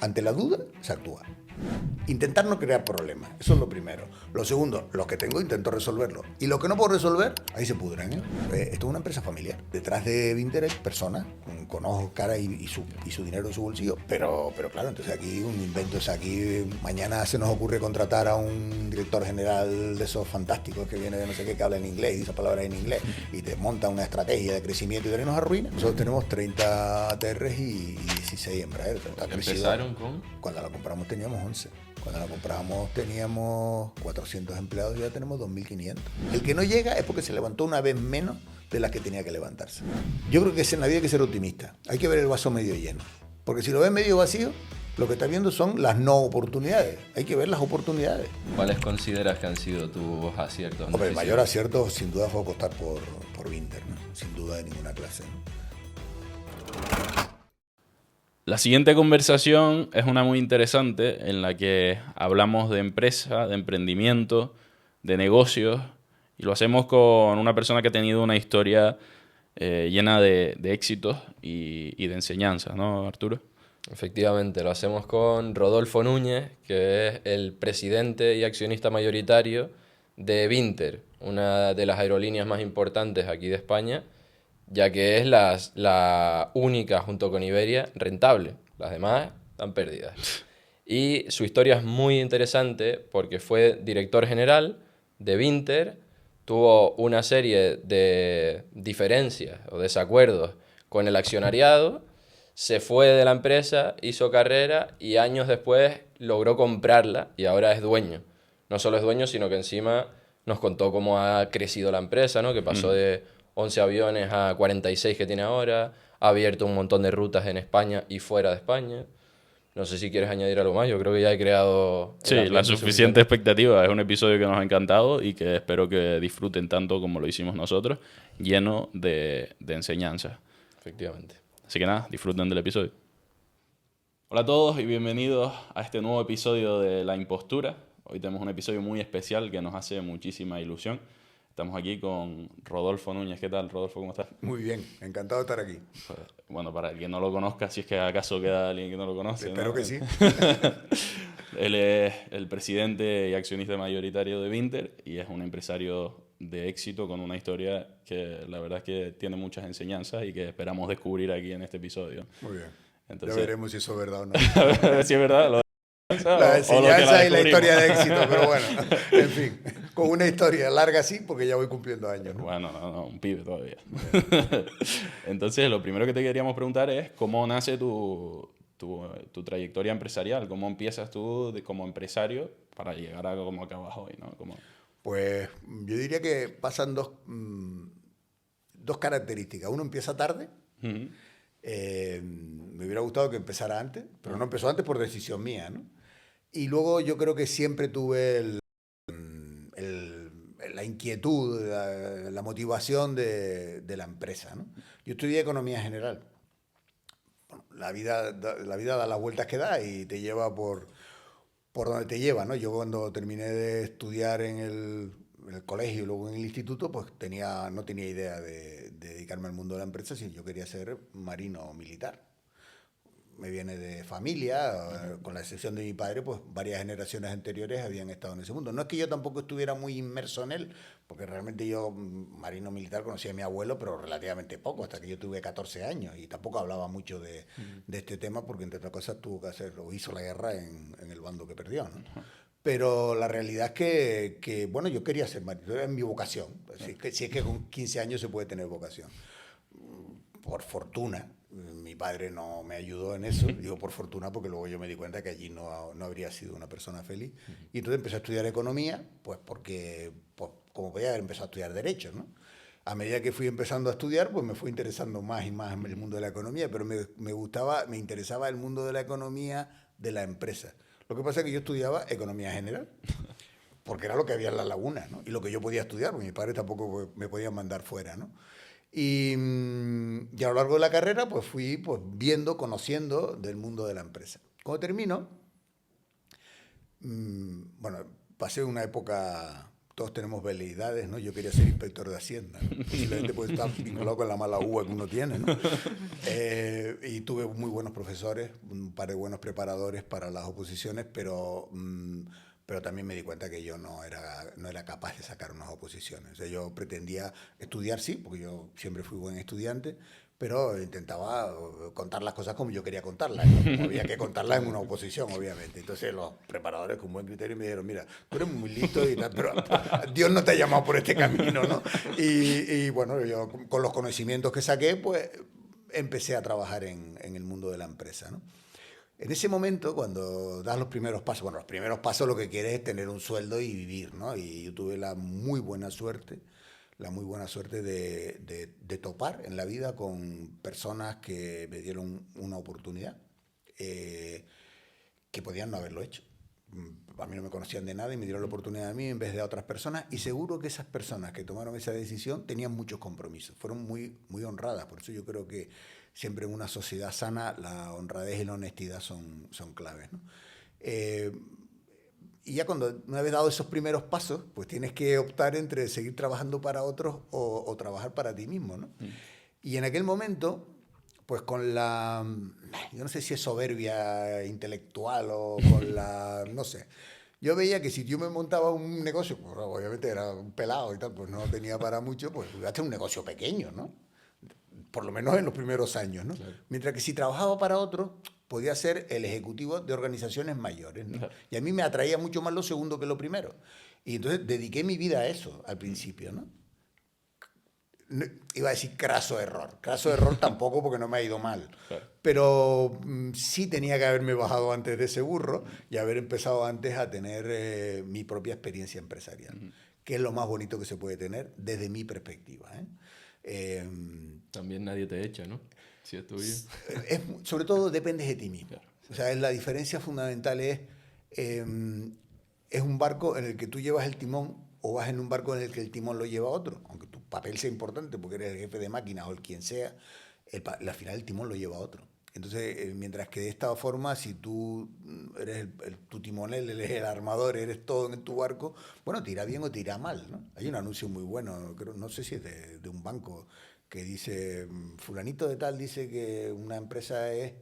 ante la duda se actúa. Intentar no crear problemas, eso es lo primero. Lo segundo, los que tengo intento resolverlos. Y los que no puedo resolver, ahí se pudren. Esto es una empresa familiar. Detrás de Vinter hay personas con ojos, cara y su dinero en su bolsillo. Pero claro, entonces aquí un invento es aquí. Mañana se nos ocurre contratar a un director general de esos fantásticos que viene de no sé qué, que habla en inglés y dice palabras en inglés y te monta una estrategia de crecimiento y de nos arruina. Nosotros tenemos 30 ATRs y 16 Embraer. ¿Empezaron con? Cuando la compramos teníamos 11. Cuando la compramos teníamos 400 empleados y ya tenemos 2.500. El que no llega es porque se levantó una vez menos de las que tenía que levantarse. Yo creo que en la vida hay que ser optimista. Hay que ver el vaso medio lleno. Porque si lo ves medio vacío, lo que estás viendo son las no oportunidades. Hay que ver las oportunidades. ¿Cuáles consideras que han sido tus aciertos? Hombre, el mayor acierto sin duda fue apostar por Vinter, ¿no? Sin duda de ninguna clase, ¿no? La siguiente conversación es una muy interesante en la que hablamos de empresa, de emprendimiento, de negocios y lo hacemos con una persona que ha tenido una historia llena de éxitos y de enseñanzas, ¿no, Arturo? Efectivamente, lo hacemos con Rodolfo Núñez, que es el presidente y accionista mayoritario de Vinter, una de las aerolíneas más importantes aquí de España, ya que es la única, junto con Iberia, rentable. Las demás están perdidas. Y su historia es muy interesante porque fue director general de Vinter, tuvo una serie de diferencias o desacuerdos con el accionariado, se fue de la empresa, hizo carrera y años después logró comprarla y ahora es dueño. No solo es dueño, sino que encima nos contó cómo ha crecido la empresa, ¿no? Que pasó de 11 aviones a 46 que tiene ahora, ha abierto un montón de rutas en España y fuera de España. No sé si quieres añadir algo más, yo creo que ya he creado... Sí, la suficiente expectativa. Es un episodio que nos ha encantado y que espero que disfruten tanto como lo hicimos nosotros, lleno de enseñanzas. Efectivamente. Así que nada, disfruten del episodio. Hola a todos y bienvenidos a este nuevo episodio de La Impostura. Hoy tenemos un episodio muy especial que nos hace muchísima ilusión. Estamos aquí con Rodolfo Núñez. ¿Qué tal, Rodolfo? ¿Cómo estás? Muy bien, encantado de estar aquí. Pues, bueno, para el que no lo conozca, si es que acaso queda alguien que no lo conoce. Espero, ¿no? Que sí. Él es el presidente y accionista mayoritario de Vinter y es un empresario de éxito con una historia que la verdad es que tiene muchas enseñanzas y que esperamos descubrir aquí en este episodio. Muy bien. Entonces, ya veremos si eso es verdad o no. si es verdad. La enseñanza y la historia de éxito, pero bueno, en fin, con una historia larga sí, porque ya voy cumpliendo años, ¿no? Bueno, no, un pibe todavía. Entonces, lo primero que te queríamos preguntar es cómo nace tu trayectoria empresarial, cómo empiezas tú como empresario para llegar a como acabas hoy, ¿no? Pues yo diría que pasan dos características. Uno empieza tarde. Uh-huh. Me hubiera gustado que empezara antes, pero no empezó antes por decisión mía, ¿no? Y luego yo creo que siempre tuve la inquietud, la motivación de la empresa, ¿no? Yo estudié economía general. Bueno, la vida da las vueltas que da y te lleva por donde te lleva, ¿no? Yo cuando terminé de estudiar en el colegio y luego en el instituto, pues no tenía idea de dedicarme al mundo de la empresa, sino yo quería ser marino militar. Me viene de familia, con la excepción de mi padre, pues varias generaciones anteriores habían estado en ese mundo. No es que yo tampoco estuviera muy inmerso en él, porque realmente yo, marino militar, conocía a mi abuelo, pero relativamente poco, hasta que yo tuve 14 años, y tampoco hablaba mucho de este tema, porque entre otras cosas tuvo que hacer, o hizo la guerra en el bando que perdió, ¿no? Pero la realidad es que bueno, yo quería ser marino, era mi vocación. Si es que con 15 años se puede tener vocación. Por fortuna, mi padre no me ayudó en eso, digo por fortuna porque luego yo me di cuenta que allí no habría sido una persona feliz. Y entonces empecé a estudiar economía, pues porque, pues, como podía haber empezado a estudiar derecho, ¿no? A medida que fui empezando a estudiar, pues me fui interesando más y más en el mundo de la economía, pero me interesaba el mundo de la economía de la empresa. Lo que pasa es que yo estudiaba economía general, porque era lo que había en la laguna, ¿no? Y lo que yo podía estudiar, porque mis padres tampoco me podían mandar fuera, ¿no? Y a lo largo de la carrera pues fui viendo, conociendo del mundo de la empresa. Cuando termino, bueno, pasé una época todos tenemos veleidades, ¿no? Yo quería ser inspector de Hacienda, ¿no? Posiblemente puede estar vinculado con la mala uva que uno tiene, ¿no? Y tuve muy buenos profesores, un par de buenos preparadores para las oposiciones, pero también me di cuenta que yo no era capaz de sacar unas oposiciones. O sea, yo pretendía estudiar, sí, porque yo siempre fui buen estudiante, pero intentaba contar las cosas como yo quería contarlas, ¿no? Como había que contarlas en una oposición, obviamente. Entonces los preparadores con buen criterio me dijeron, mira, tú eres muy listo y tal, pero Dios no te ha llamado por este camino, ¿no? Y bueno, yo con los conocimientos que saqué, pues empecé a trabajar en el mundo de la empresa, ¿no? En ese momento, cuando das los primeros pasos, bueno, los primeros pasos lo que quieres es tener un sueldo y vivir, ¿no? Y yo tuve la muy buena suerte de topar en la vida con personas que me dieron una oportunidad, que podían no haberlo hecho. A mí no me conocían de nada y me dieron la oportunidad a mí en vez de a otras personas, y seguro que esas personas que tomaron esa decisión tenían muchos compromisos, fueron muy, muy honradas. Por eso yo creo que siempre en una sociedad sana la honradez y la honestidad son claves, ¿no? Y ya cuando una vez dado esos primeros pasos, pues tienes que optar entre seguir trabajando para otros o trabajar para ti mismo, ¿no? Y en aquel momento, pues con la, yo no sé si es soberbia intelectual o con la, no sé, yo veía que si yo me montaba un negocio, pues obviamente era un pelado y tal, pues no tenía para mucho, pues iba a hacer un negocio pequeño, ¿no? Por lo menos en los primeros años, ¿no? Claro. Mientras que si trabajaba para otro, podía ser el ejecutivo de organizaciones mayores, ¿no? Claro. Y a mí me atraía mucho más lo segundo que lo primero. Y entonces dediqué mi vida a eso al principio, ¿no? Iba a decir craso error. Craso error tampoco, porque no me ha ido mal. Claro. Pero sí tenía que haberme bajado antes de ese burro y haber empezado antes a tener mi propia experiencia empresarial, que es lo más bonito que se puede tener desde mi perspectiva, ¿eh? También nadie te echa, ¿no? Si es tuyo. Sobre todo dependes de ti mismo. Claro. O sea, la diferencia fundamental es un barco en el que tú llevas el timón o vas en un barco en el que el timón lo lleva otro. Aunque tu papel sea importante porque eres el jefe de máquinas o el quien sea, al final el timón lo lleva otro. Entonces, mientras que de esta forma, si tú eres tu timonel, eres el armador, eres todo en tu barco, bueno, te irá bien o te irá mal, ¿no? Hay un anuncio muy bueno, creo, no sé si es de un banco, que dice, fulanito de tal dice que una empresa es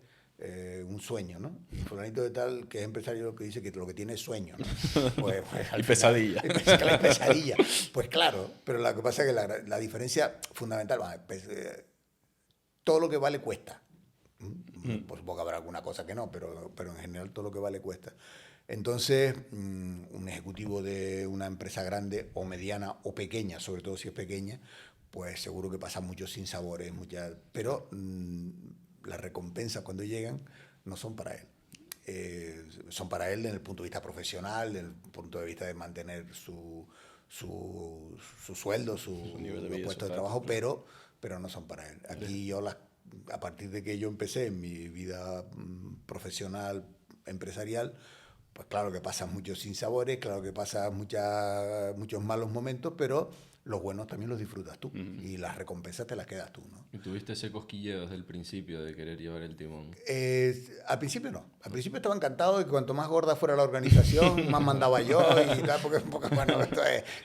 un sueño, ¿no? Y fulanito de tal, que es empresario, lo que dice que lo que tiene es sueño, ¿no? Pues y pesadilla. Y pesadilla. Pues claro, pero lo que pasa es que la diferencia fundamental, pues, todo lo que vale cuesta. Pues supongo que habrá alguna cosa que no, pero en general todo lo que vale cuesta. Entonces, un ejecutivo de una empresa grande o mediana o pequeña, sobre todo si es pequeña, pues seguro que pasa muchos sinsabores, pero las recompensas cuando llegan no son para él. Son para él desde el punto de vista profesional, desde el punto de vista de mantener su sueldo, su nivel de vida, puesto de trabajo, pero no son para él. Aquí yo a partir de que yo empecé en mi vida profesional, empresarial, pues claro que pasan muchos sinsabores, claro que pasan muchos malos momentos, pero los buenos también los disfrutas tú y las recompensas te las quedas tú, ¿no? ¿Y tuviste ese cosquilleo desde el principio de querer llevar el timón? Al principio no. Al principio estaba encantado de que cuanto más gorda fuera la organización, más mandaba yo y tal, porque bueno,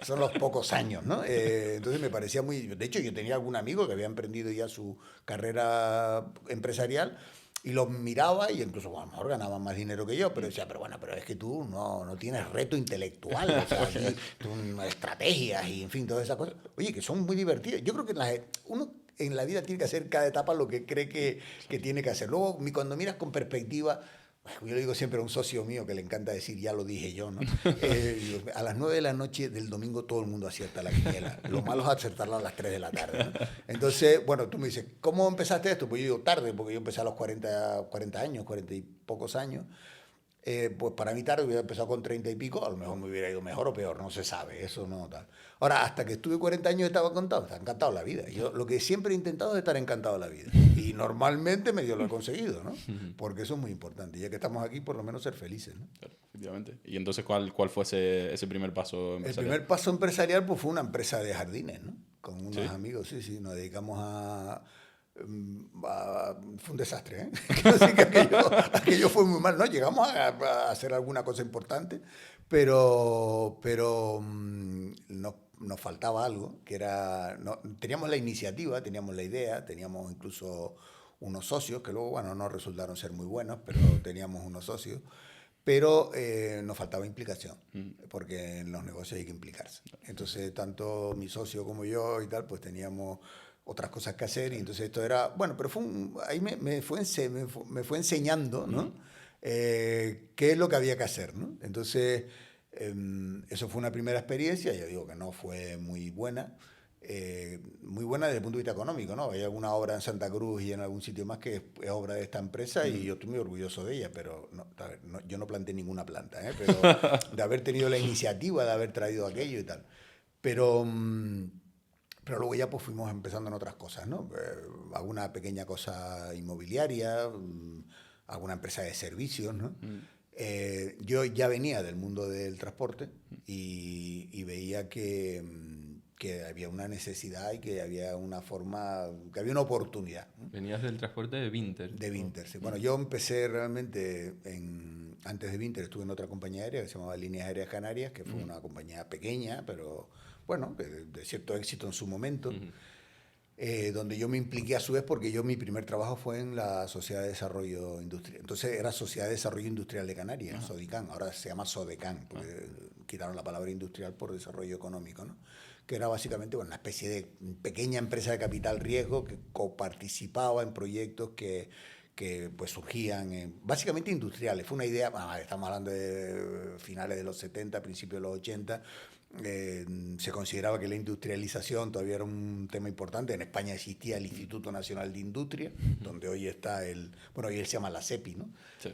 son los pocos años, ¿no? Entonces me parecía muy... De hecho, yo tenía algún amigo que había emprendido ya su carrera empresarial y los miraba y incluso bueno, a lo mejor ganaban más dinero que yo, pero decía, pero es que tú no tienes reto intelectual, o sea, tú, estrategias y en fin, todas esas cosas. Oye, que son muy divertidas. Yo creo que uno en la vida tiene que hacer cada etapa lo que cree que tiene que hacer. Luego, cuando miras con perspectiva, yo le digo siempre a un socio mío que le encanta decir, ya lo dije yo, ¿no? A las 9 de la noche del domingo todo el mundo acierta la quiniela. Lo malo es acertarla a las 3 de la tarde, ¿no? Entonces, bueno, tú me dices, ¿cómo empezaste esto? Pues yo digo tarde, porque yo empecé a los 40 años, 40 y pocos años. Pues para mí tarde, hubiera empezado con 30 y pico, a lo mejor me hubiera ido mejor o peor, no se sabe, eso no tal. Ahora, hasta que estuve 40 años estaba encantado la vida. Yo lo que siempre he intentado es estar encantado de la vida. Y normalmente medio lo he conseguido, ¿no? Porque eso es muy importante. Ya que estamos aquí, por lo menos ser felices, ¿no? Claro, efectivamente. ¿Y entonces cuál fue ese primer paso empresarial? El primer paso empresarial pues fue una empresa de jardines, ¿no? Con unos amigos, sí, nos dedicamos a... fue un desastre, ¿eh? Así que aquello fue muy mal. No, llegamos a hacer alguna cosa importante, pero nos faltaba algo, que era... No, teníamos la iniciativa, teníamos la idea, teníamos incluso unos socios, que luego, bueno, no resultaron ser muy buenos, pero teníamos unos socios. Pero nos faltaba implicación, porque en los negocios hay que implicarse. Entonces, tanto mi socio como yo y tal, pues teníamos otras cosas que hacer, y entonces esto era, bueno, pero ahí me fue enseñando, ¿no? Qué es lo que había que hacer, ¿no? Entonces, eso fue una primera experiencia, ya digo que no fue muy buena desde el punto de vista económico, ¿no? Hay alguna obra en Santa Cruz y en algún sitio más que es obra de esta empresa y yo estoy muy orgulloso de ella, pero no, a ver, yo no planté ninguna planta, ¿eh? Pero de haber tenido la iniciativa, de haber traído aquello y tal. Pero, pero luego ya pues fuimos empezando en otras cosas, ¿no? Alguna pequeña cosa inmobiliaria, alguna empresa de servicios, ¿no? Yo ya venía del mundo del transporte y veía que había una necesidad y que había una forma, que había una oportunidad, ¿no? Venías del transporte de Vinter. De Vinter, sí. Bueno, yo empecé realmente, antes de Vinter estuve en otra compañía aérea que se llamaba Líneas Aéreas Canarias, que fue una compañía pequeña, pero bueno, de cierto éxito en su momento, donde yo me impliqué a su vez porque mi primer trabajo fue en la Sociedad de Desarrollo Industrial. Entonces era Sociedad de Desarrollo Industrial de Canarias, SODICAN, ahora se llama SODECAN, porque quitaron la palabra industrial por desarrollo económico, ¿no? Que era básicamente una especie de pequeña empresa de capital riesgo que coparticipaba en proyectos que pues surgían básicamente industriales. Fue una idea, estamos hablando de finales de los 70, principios de los 80, se consideraba que la industrialización todavía era un tema importante. En España existía el Instituto Nacional de Industria, donde hoy está hoy él se llama la CEPI, ¿no? Sí.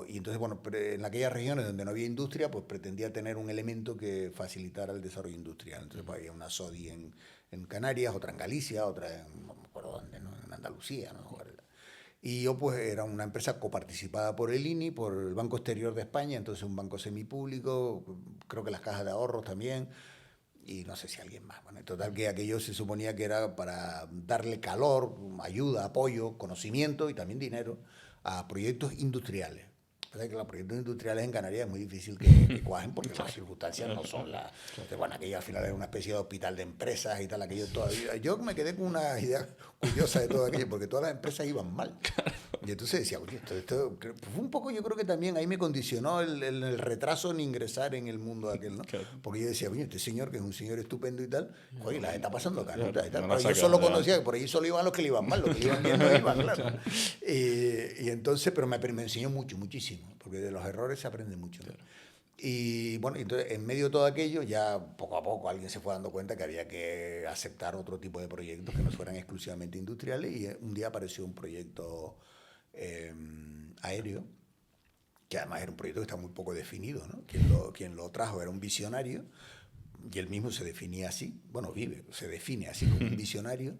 Y entonces, bueno, en aquellas regiones donde no había industria, pues pretendía tener un elemento que facilitara el desarrollo industrial. Entonces, pues, había una SODI en Canarias, otra en Galicia, otra no me acuerdo dónde, ¿no? En Andalucía, ¿no? Y yo, pues, era una empresa coparticipada por el INI, por el Banco Exterior de España, entonces un banco semipúblico, creo que las cajas de ahorros también, y no sé si alguien más. Bueno, en total que aquello se suponía que era para darle calor, ayuda, apoyo, conocimiento y también dinero a proyectos industriales. Que los proyectos industriales en Canarias es muy difícil que cuajen porque las circunstancias no son las... Entonces, bueno, aquello al final era una especie de hospital de empresas y tal, aquello todavía... Yo me quedé con una idea curiosa de todo aquello, porque todas las empresas iban mal. Y entonces decía, oye, esto fue un poco, yo creo que también ahí me condicionó el retraso en ingresar en el mundo de aquel, ¿no? Porque yo decía, oye, este señor, que es un señor estupendo y tal, oye, la está pasando canuta y tal. Pero yo solo conocía que por ahí solo iban los que le iban mal, los que le iban bien no iban, claro. Y entonces, pero me enseñó muchísimo, porque de los errores se aprende mucho, ¿no? Y bueno, entonces en medio de todo aquello ya poco a poco alguien se fue dando cuenta que había que aceptar otro tipo de proyectos que no fueran exclusivamente industriales, y un día apareció un proyecto aéreo, que además era un proyecto que está muy poco definido, ¿no? Quien lo trajo era un visionario, y él mismo se definía así, bueno, se define así como un visionario,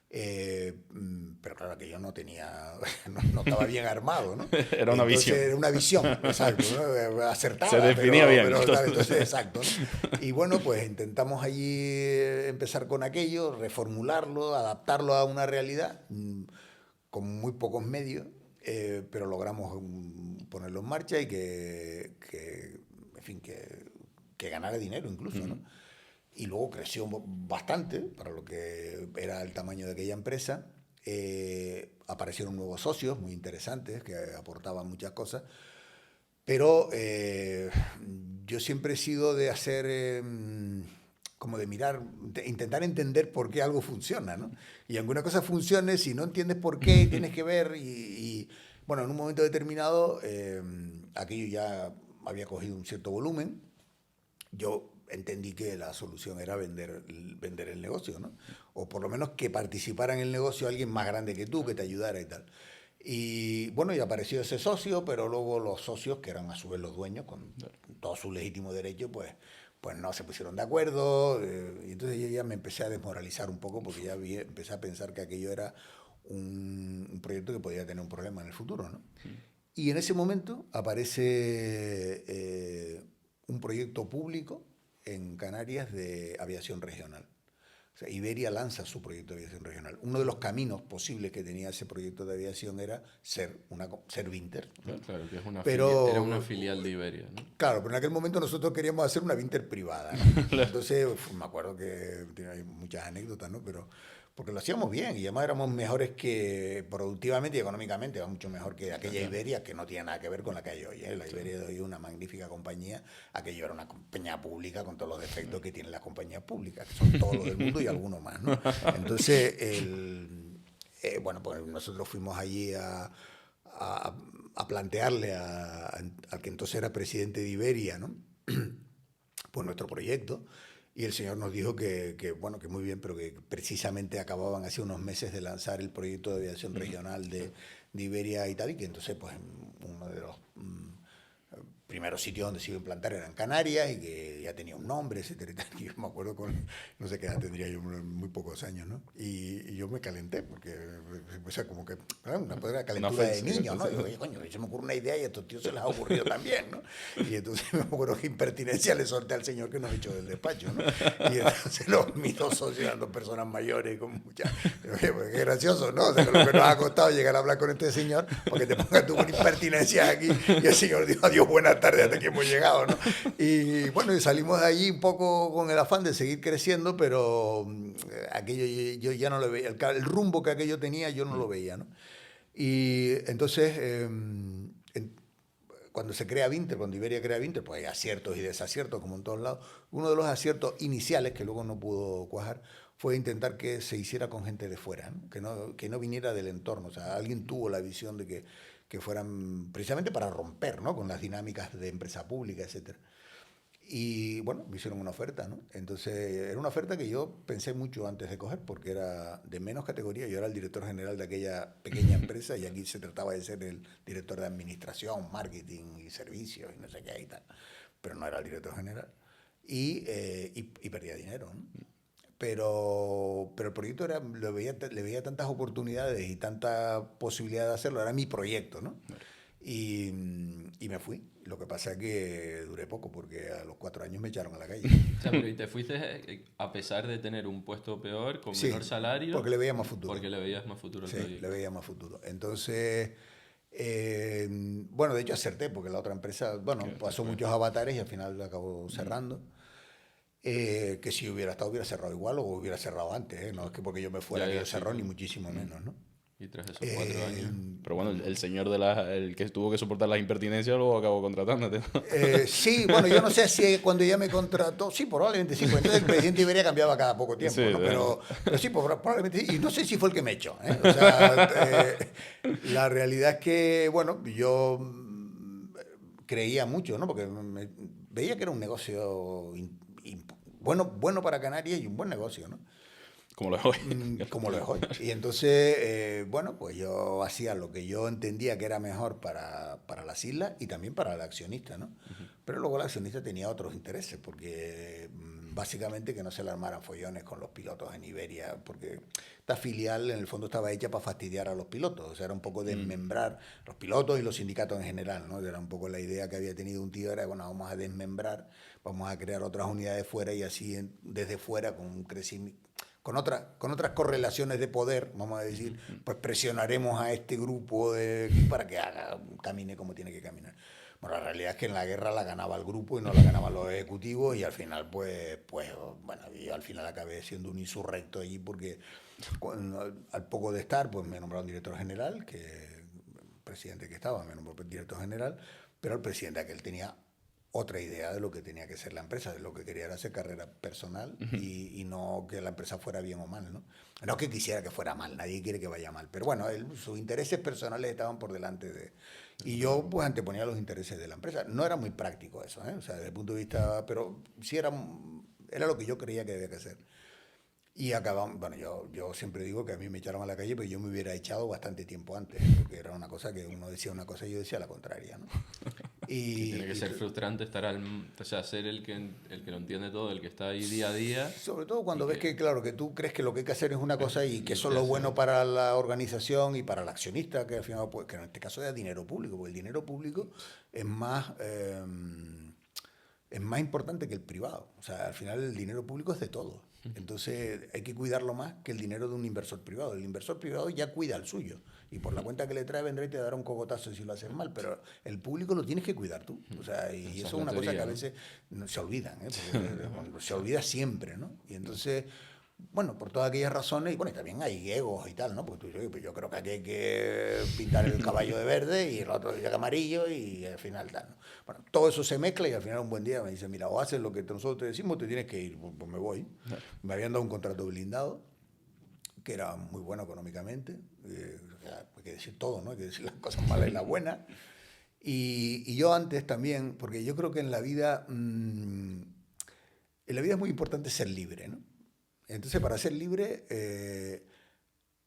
pero claro que yo no estaba bien armado, ¿no? Era una visión. Era una visión, exacto, ¿no? Acertada. Se definía bien. Claro, entonces, exacto, ¿no? Y bueno, pues intentamos allí empezar con aquello, reformularlo, adaptarlo a una realidad, con muy pocos medios, pero logramos ponerlo en marcha y en fin, que ganara dinero incluso, ¿no? Y luego creció bastante para lo que era el tamaño de aquella empresa. Aparecieron nuevos socios muy interesantes que aportaban muchas cosas, pero yo siempre he sido de hacer... como de mirar, de intentar entender por qué algo funciona, ¿no? Y aunque una cosa funcione, si no entiendes por qué, tienes que ver bueno, en un momento determinado, aquello ya había cogido un cierto volumen. Yo entendí que la solución era vender el negocio, ¿no? O por lo menos que participara en el negocio alguien más grande que tú, que te ayudara y tal. Y bueno, y apareció ese socio, pero luego los socios, que eran a su vez los dueños, con todo su legítimo derecho, pues no se pusieron de acuerdo, y entonces yo ya me empecé a desmoralizar un poco, porque ya empecé a pensar que aquello era un proyecto que podía tener un problema en el futuro, ¿no? Y en ese momento aparece un proyecto público en Canarias de aviación regional. O sea, Iberia lanza su proyecto de aviación regional. Uno de los caminos posibles que tenía ese proyecto de aviación era ser Vinter, ¿no? Claro, que es era una Pero, filial de Iberia, ¿no? claro, pero en aquel momento nosotros queríamos hacer una Vinter privada, ¿no? Entonces, me acuerdo que hay muchas anécdotas, ¿no? Pero porque lo hacíamos bien y además éramos mejores que productivamente y económicamente, era mucho mejor que aquella Iberia, que no tiene nada que ver con la que hay hoy, ¿eh? La Iberia de hoy es una magnífica compañía, aquello era una compañía pública con todos los defectos que tienen las compañías públicas, que son todos los del mundo y algunos más, ¿no? Entonces, bueno, pues nosotros fuimos allí a plantearle al que entonces era presidente de Iberia, ¿no? Pues nuestro proyecto. Y el señor nos dijo bueno, que muy bien, pero que precisamente acababan hace unos meses de lanzar el proyecto de aviación regional de Iberia y tal, y que entonces pues uno de los primeros sitios donde se iba a implantar era en Canarias y que ya tenía un nombre, etcétera y tal. Y yo me acuerdo no sé qué edad tendría yo, muy pocos años, ¿no? Y yo me calenté porque, o sea, como que, una calentura de niño, ¿no? Y digo, oye, coño, se me ocurre una idea y a estos tíos se les ha ocurrido también, ¿no? Y entonces me acuerdo que impertinencia le solté al señor que nos echó del despacho, ¿no? Y entonces mis dos socios eran dos personas mayores con mucha... Oye, pues qué gracioso, ¿no? O sea, lo que nos ha costado llegar a hablar con este señor, porque te pongas tú con impertinencia aquí y el señor dijo, adiós, buenas tardes, hasta que hemos llegado, ¿no? Y bueno, y salimos de allí un poco con el afán de seguir creciendo, pero aquello yo ya no lo veía, el rumbo que aquello tenía yo no lo veía, ¿no? Y entonces, cuando se crea Vinter, cuando Iberia crea Vinter, pues hay aciertos y desaciertos como en todos lados. Uno de los aciertos iniciales, que luego no pudo cuajar, fue intentar que se hiciera con gente de fuera, ¿no? Que no viniera del entorno. O sea, alguien tuvo la visión de que fueran precisamente para romper, ¿no? Con las dinámicas de empresa pública, etcétera. Y bueno, me hicieron una oferta, ¿no? Entonces, era una oferta que yo pensé mucho antes de coger, porque era de menos categoría. Yo era el director general de aquella pequeña empresa y aquí se trataba de ser el director de administración, marketing y servicios y no sé qué y tal. Pero no era el director general. Y perdía dinero, ¿no? Pero el proyecto le veía tantas oportunidades y tanta posibilidad de hacerlo. Era mi proyecto, ¿no? Y me fui. Lo que pasa es que duré poco porque a los 4 años me echaron a la calle. O sea, pero ¿y te fuiste a pesar de tener un puesto peor, con menor salario? Porque le veía más futuro. Porque le veías más futuro al proyecto. Le veía más futuro. Entonces, bueno, de hecho acerté porque la otra empresa, bueno, pasó muchos avatares y al final acabó cerrando. Que si hubiera estado, hubiera cerrado igual o hubiera cerrado antes, ¿eh? No es que porque yo me fuera que yo cerró, ni muchísimo menos, ¿no? Y tras esos 4 años. Pero bueno, el señor el que tuvo que soportar las impertinencias luego acabó contratándote, ¿no? Sí, bueno, yo no sé si cuando ya me contrató, sí, probablemente sí, porque entonces el presidente Iberia cambiaba cada poco tiempo, sí, ¿no? Pero sí, probablemente sí, y no sé si fue el que me echó, ¿eh? O sea, la realidad es que, bueno, yo creía mucho, ¿no? Porque veía que era un negocio bueno para Canarias y un buen negocio, ¿no? Como lo es hoy. Como lo es hoy. Y entonces, bueno, pues yo hacía lo que yo entendía que era mejor para las islas y también para el accionista, ¿no? Pero luego el accionista tenía otros intereses, porque básicamente que no se le armaran follones con los pilotos en Iberia, porque esta filial en el fondo estaba hecha para fastidiar a los pilotos, o sea, era un poco desmembrar los pilotos y los sindicatos en general, ¿no? Era un poco la idea que había tenido un tío, era, bueno, vamos a desmembrar, vamos a crear otras unidades fuera y así desde fuera con un crecimiento, con otras correlaciones de poder, vamos a decir, pues presionaremos a este grupo para que camine como tiene que caminar. Bueno, la realidad es que en la guerra la ganaba el grupo y no la ganaban los ejecutivos y al final, pues bueno, yo al final acabé siendo un insurrecto allí porque al poco de estar, pues me nombraron director general, que el presidente que estaba me nombró director general, pero el presidente aquel tenía otra idea de lo que tenía que ser la empresa, de lo que quería era hacer carrera personal y no que la empresa fuera bien o mal, ¿no? No que quisiera que fuera mal, nadie quiere que vaya mal, pero bueno, sus intereses personales estaban por delante de... Y yo pues anteponía los intereses de la empresa. No era muy práctico eso, ¿eh? O sea, desde el punto de vista... Pero sí era lo que yo creía que debía que hacer. Y acabamos, bueno, yo siempre digo que a mí me echaron a la calle, pero yo me hubiera echado bastante tiempo antes, porque era una cosa que uno decía una cosa y yo decía la contraria, ¿no? Y tiene que ser frustrante estar o sea, ser el que lo entiende todo, el que está ahí día a día. Sobre todo cuando ves que, claro, que tú crees que lo que hay que hacer es una cosa y que eso es lo bueno para la organización y para el accionista, que al final, pues, que en este caso es dinero público, porque el dinero público es más importante que el privado. O sea, al final el dinero público es de todos. Entonces hay que cuidarlo más que el dinero de un inversor privado. El inversor privado ya cuida el suyo y por la cuenta que le trae vendrá y te dará un cocotazo si lo haces mal, pero el público lo tienes que cuidar tú. O sea, y eso es una cosa que a veces se olvidan, ¿eh? Porque se olvida siempre, ¿no? Y entonces, bueno, por todas aquellas razones, y bueno, y también hay egos y tal, ¿no? Porque tú dices, "Oye, pues yo creo que aquí hay que pintar el caballo de verde y el otro de amarillo y al final tal, ¿no?". Bueno, todo eso se mezcla y al final un buen día me dice, mira, o haces lo que nosotros te decimos, te tienes que ir. Pues me voy. Me habían dado un contrato blindado que era muy bueno económicamente, o sea, hay que decir todo, ¿no? Hay que decir las cosas malas y las buenas. Y yo antes también, porque yo creo que en la vida es muy importante ser libre, ¿no? Entonces, para ser libre,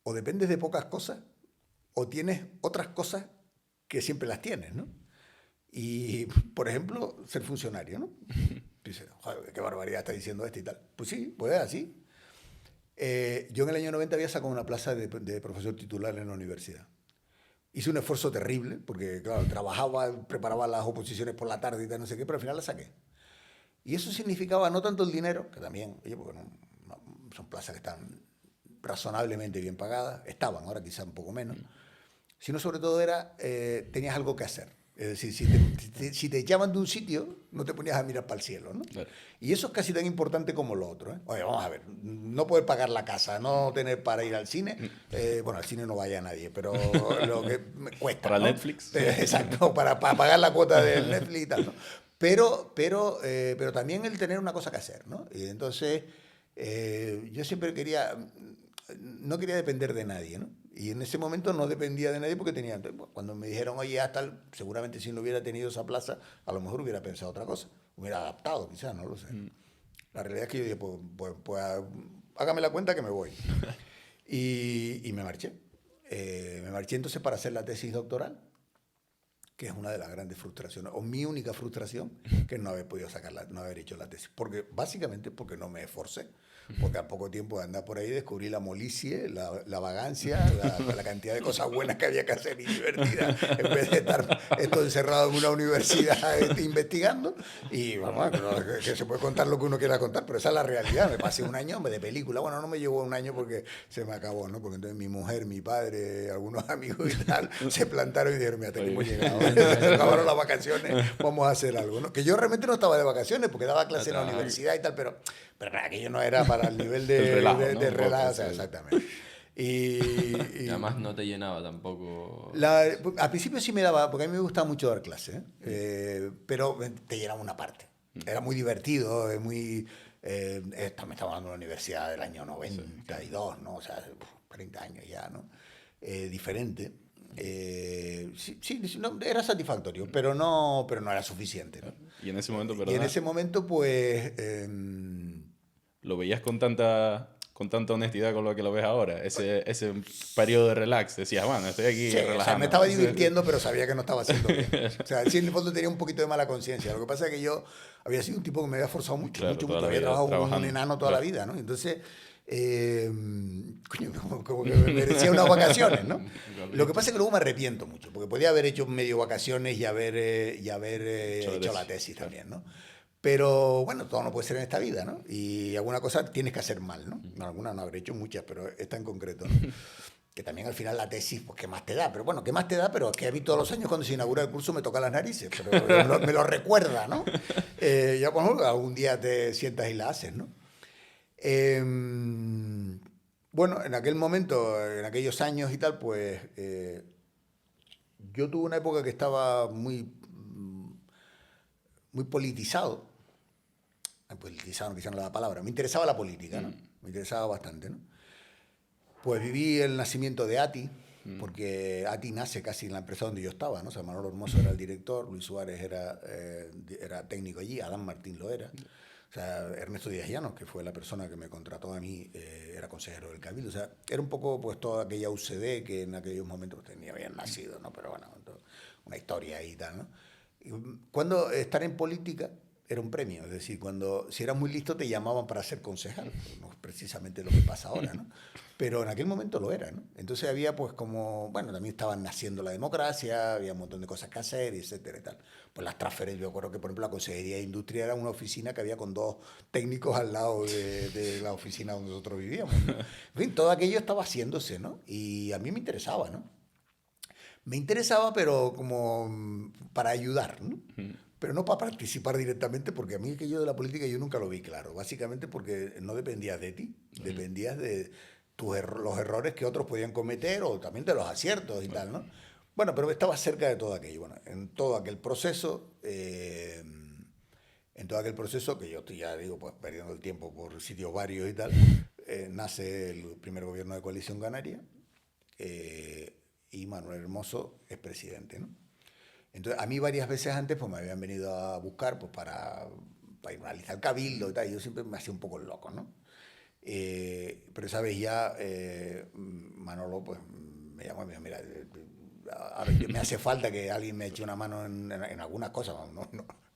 o dependes de pocas cosas, o tienes otras cosas que siempre las tienes, ¿no? Y, por ejemplo, ser funcionario, ¿no? Dices, joder, qué barbaridad está diciendo esto y tal. Pues sí, pues es así. Yo en el año 90 había sacado una plaza de profesor titular en la universidad. Hice un esfuerzo terrible, porque, claro, trabajaba, preparaba las oposiciones por la tarde y tal, no sé qué, pero al final la saqué. Y eso significaba no tanto el dinero, que también, oye, porque son plazas que están razonablemente bien pagadas, estaban, ahora quizá un poco menos, sino sobre todo tenías algo que hacer. Es decir, si te echaban de un sitio, no te ponías a mirar para el cielo, ¿no? Claro. Y eso es casi tan importante como lo otro, ¿eh? Oye, vamos a ver, no poder pagar la casa, no tener para ir al cine, bueno, al cine no vaya nadie, pero lo que cuesta, para, ¿no? Netflix. Exacto, para pagar la cuota del Netflix y tal, ¿no? Pero también el tener una cosa que hacer, ¿no? Y entonces, yo siempre no quería depender de nadie, ¿no? Y en ese momento no dependía de nadie porque tenía... Cuando me dijeron, oye, hasta seguramente si no hubiera tenido esa plaza, a lo mejor hubiera pensado otra cosa. Hubiera adaptado, quizás, no lo sé. La realidad es que yo dije, pues hágame la cuenta que me voy. Y me marché. Me marché entonces para hacer la tesis doctoral, que es una de las grandes frustraciones, o mi única frustración, que es no haber podido no haber hecho la tesis. Básicamente porque no me esforcé. Porque a poco tiempo de andar por ahí descubrí la molicie, la vagancia, la cantidad de cosas buenas que había que hacer y divertidas, en vez de estar encerrado en una universidad investigando. Y vamos, que se puede contar lo que uno quiera contar, pero esa es la realidad. Me pasé un año de película. Bueno, no me llevó un año porque se me acabó, ¿no? Porque entonces mi mujer, mi padre, algunos amigos y tal, se plantaron y dijeron, mira, hasta aquí hemos llegado. Se acabaron las vacaciones, vamos a hacer algo, ¿no? Que yo realmente no estaba de vacaciones porque daba clase en la universidad y tal, pero aquello no era para el nivel de relajo, ¿no? De relajo, o sea, exactamente. Y además no te llenaba tampoco. Al principio sí me daba, porque a mí me gustaba mucho dar clases, pero te llenaba una parte. Era muy divertido, muy... estamos hablando de una universidad del año 92, ¿no? O sea, 30 años ya, ¿no? Diferente. Sí, no, era satisfactorio, pero no era suficiente, ¿no? Y en ese momento, ¿verdad? Y en ese momento, pues... ¿Lo veías con tanta honestidad con lo que lo ves ahora? Ese periodo de relax. Decías, bueno, estoy aquí relajando. O sea, me estaba divirtiendo, pero sabía que no estaba haciendo bien. O sea, sí, en el fondo tenía un poquito de mala conciencia. Lo que pasa es que yo había sido un tipo que me había forzado mucho, claro, mucho. Había trabajado como un enano toda la vida, ¿no? Entonces... coño, como que merecía unas vacaciones, ¿no? Lo que pasa es que luego me arrepiento mucho, porque podía haber hecho medio vacaciones y haber hecho la tesis también, ¿no? Pero bueno, todo no puede ser en esta vida, ¿no? Y alguna cosa tienes que hacer mal, ¿no? Algunas no habré hecho muchas, pero esta en concreto, ¿no? Que también al final la tesis, pues, ¿qué más te da? Pero bueno, ¿qué más te da? Pero es que a mí todos los años cuando se inaugura el curso me toca las narices, pero me lo recuerda, ¿no? Ya, pues, algún día te sientas y la haces, ¿no? Bueno, en aquel momento, en aquellos años y tal, pues yo tuve una época que estaba muy politizado. Politizado, quizá no la palabra. Me interesaba la política, ¿no? Me interesaba bastante, ¿no? Pues viví el nacimiento de ATI, porque ATI nace casi en la empresa donde yo estaba, ¿no? O sea, Manolo Hermoso era el director, Luis Suárez era técnico allí, Adán Martín lo era. O sea, Ernesto Díaz Llanos, que fue la persona que me contrató a mí, era consejero del Cabildo. O sea, era un poco pues toda aquella UCD que en aquellos momentos pues, habían nacido, ¿no? Pero bueno, una historia ahí y tal, ¿no? Y cuando estar en política era un premio. Es decir, si eras muy listo te llamaban para ser concejal. No es precisamente lo que pasa ahora, ¿no? Pero en aquel momento lo era, ¿no? Entonces había pues como, bueno, también estaban naciendo la democracia, había un montón de cosas que hacer, etcétera y tal. Pues las transferencias, yo recuerdo que por ejemplo la Consejería de Industria era una oficina que había con 2 técnicos al lado de la oficina donde nosotros vivíamos, ¿no? En fin, todo aquello estaba haciéndose, ¿no? Y a mí me interesaba, ¿no? Me interesaba, pero como para ayudar, ¿no? Pero no para participar directamente, porque a mí aquello de la política yo nunca lo vi claro. Básicamente porque no dependías de ti, dependías de los errores que otros podían cometer o también de los aciertos y tal, ¿no? Bueno, pero estaba cerca de todo aquello. Bueno, en todo aquel proceso, que yo estoy, ya digo, pues perdiendo el tiempo por sitios varios y tal, nace el primer gobierno de coalición canaria y Manuel Hermoso es presidente, ¿no? Entonces, a mí varias veces antes pues me habían venido a buscar pues para ir a analizar el cabildo y tal, y yo siempre me hacía un poco el loco, ¿no? Pero esa vez ya Manolo pues me llamó y me dijo, mira, ahora me hace falta que alguien me eche una mano en algunas cosas,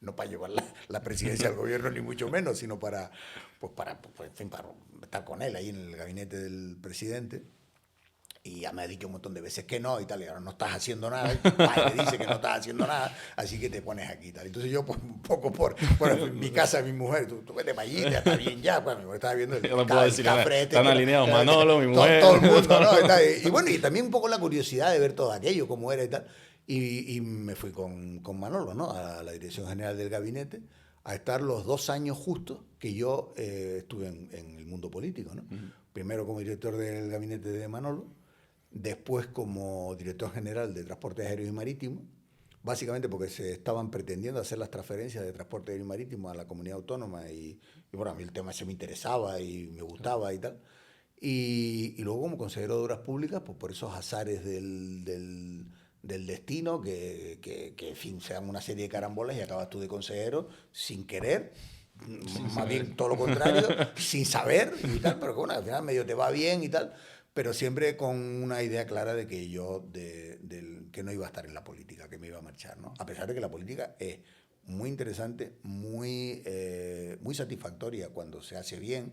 no para llevar la presidencia del gobierno ni mucho menos, sino para en fin, para estar con él ahí en el gabinete del presidente. Y ya me ha dicho un montón de veces que no y tal, y ahora no estás haciendo nada, y tu padre dice que no estás haciendo nada, así que te pones aquí y tal. Entonces yo, pues un poco bueno, mi casa, mi mujer, tú vete para allí, ya está bien ya, pues me estaba viendo no puedo decir nada. Cafrete. Están alineados Manolo, mi mujer. Todo el mundo, ¿no? Y bueno, y también un poco la curiosidad de ver todo aquello, cómo era y tal. Y me fui con Manolo, ¿no? A la dirección general del gabinete, a estar los 2 años justos que yo estuve en el mundo político, ¿no? Primero como director del gabinete de Manolo, después como director general de Transporte Aéreo y Marítimo, básicamente porque se estaban pretendiendo hacer las transferencias de transporte aéreo y marítimo a la comunidad autónoma y bueno, a mí el tema se me interesaba y me gustaba y tal. Y luego como consejero de Obras Públicas, pues por esos azares del destino, que en fin, se dan una serie de carambolas y acabas tú de consejero sin querer, más bien todo lo contrario, sin saber y tal, pero que bueno, al final medio te va bien y tal. Pero siempre con una idea clara de que yo que no iba a estar en la política, que me iba a marchar, ¿no? A pesar de que la política es muy interesante, muy satisfactoria cuando se hace bien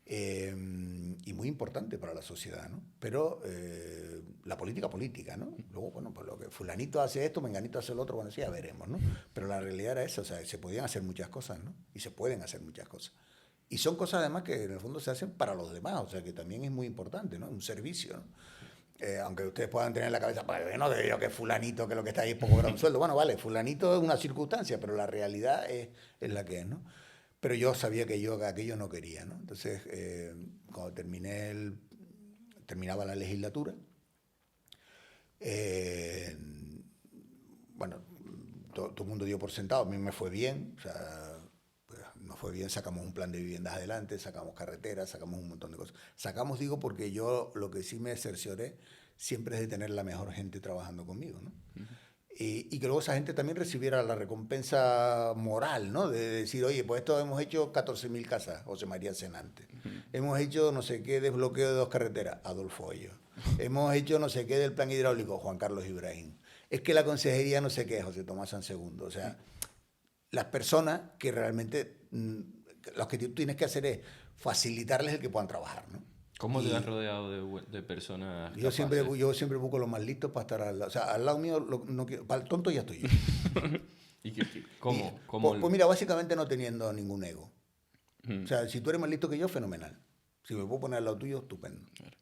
y muy importante para la sociedad, ¿no? Pero la política, ¿no? Luego, bueno, pues lo que fulanito hace esto, menganito hace lo otro, bueno, sí, ya veremos, ¿no? Pero la realidad era esa, o sea, se podían hacer muchas cosas, ¿no? Y se pueden hacer muchas cosas. Y son cosas además que en el fondo se hacen para los demás, o sea que también es muy importante, ¿no? Un servicio, ¿no? Aunque ustedes puedan tener en la cabeza, pues no te digo que fulanito, que lo que está ahí es por cobrar un sueldo. Bueno, vale, fulanito es una circunstancia, pero la realidad es la que es, ¿no? Pero yo sabía que yo aquello no quería, ¿no? Entonces, cuando terminaba la legislatura, bueno, todo el mundo dio por sentado, a mí me fue bien, o sea, nos fue bien, sacamos un plan de viviendas adelante, sacamos carreteras, sacamos un montón de cosas. Sacamos, digo, porque yo lo que sí me cercioré siempre es de tener la mejor gente trabajando conmigo, ¿no? Y que luego esa gente también recibiera la recompensa moral, ¿no? De decir, oye, pues esto hemos hecho 14.000 casas, José María Senante. Hemos hecho no sé qué desbloqueo de 2 carreteras, Adolfo Hoyo. Hemos hecho no sé qué del plan hidráulico, Juan Carlos Ibrahim. Es que la consejería no sé qué, José Tomás Sansegundo. O sea, las personas que realmente, lo que tú tienes que hacer es facilitarles el que puedan trabajar, ¿no? ¿Cómo te has rodeado de personas yo capaces? yo siempre busco los más listos para estar al lado. O sea, al lado mío, no quiero, para el tonto ya estoy yo. ¿Cómo? Pues mira, básicamente no teniendo ningún ego. O sea, si tú eres más listo que yo, fenomenal. Si me puedo poner al lado tuyo, estupendo. Claro.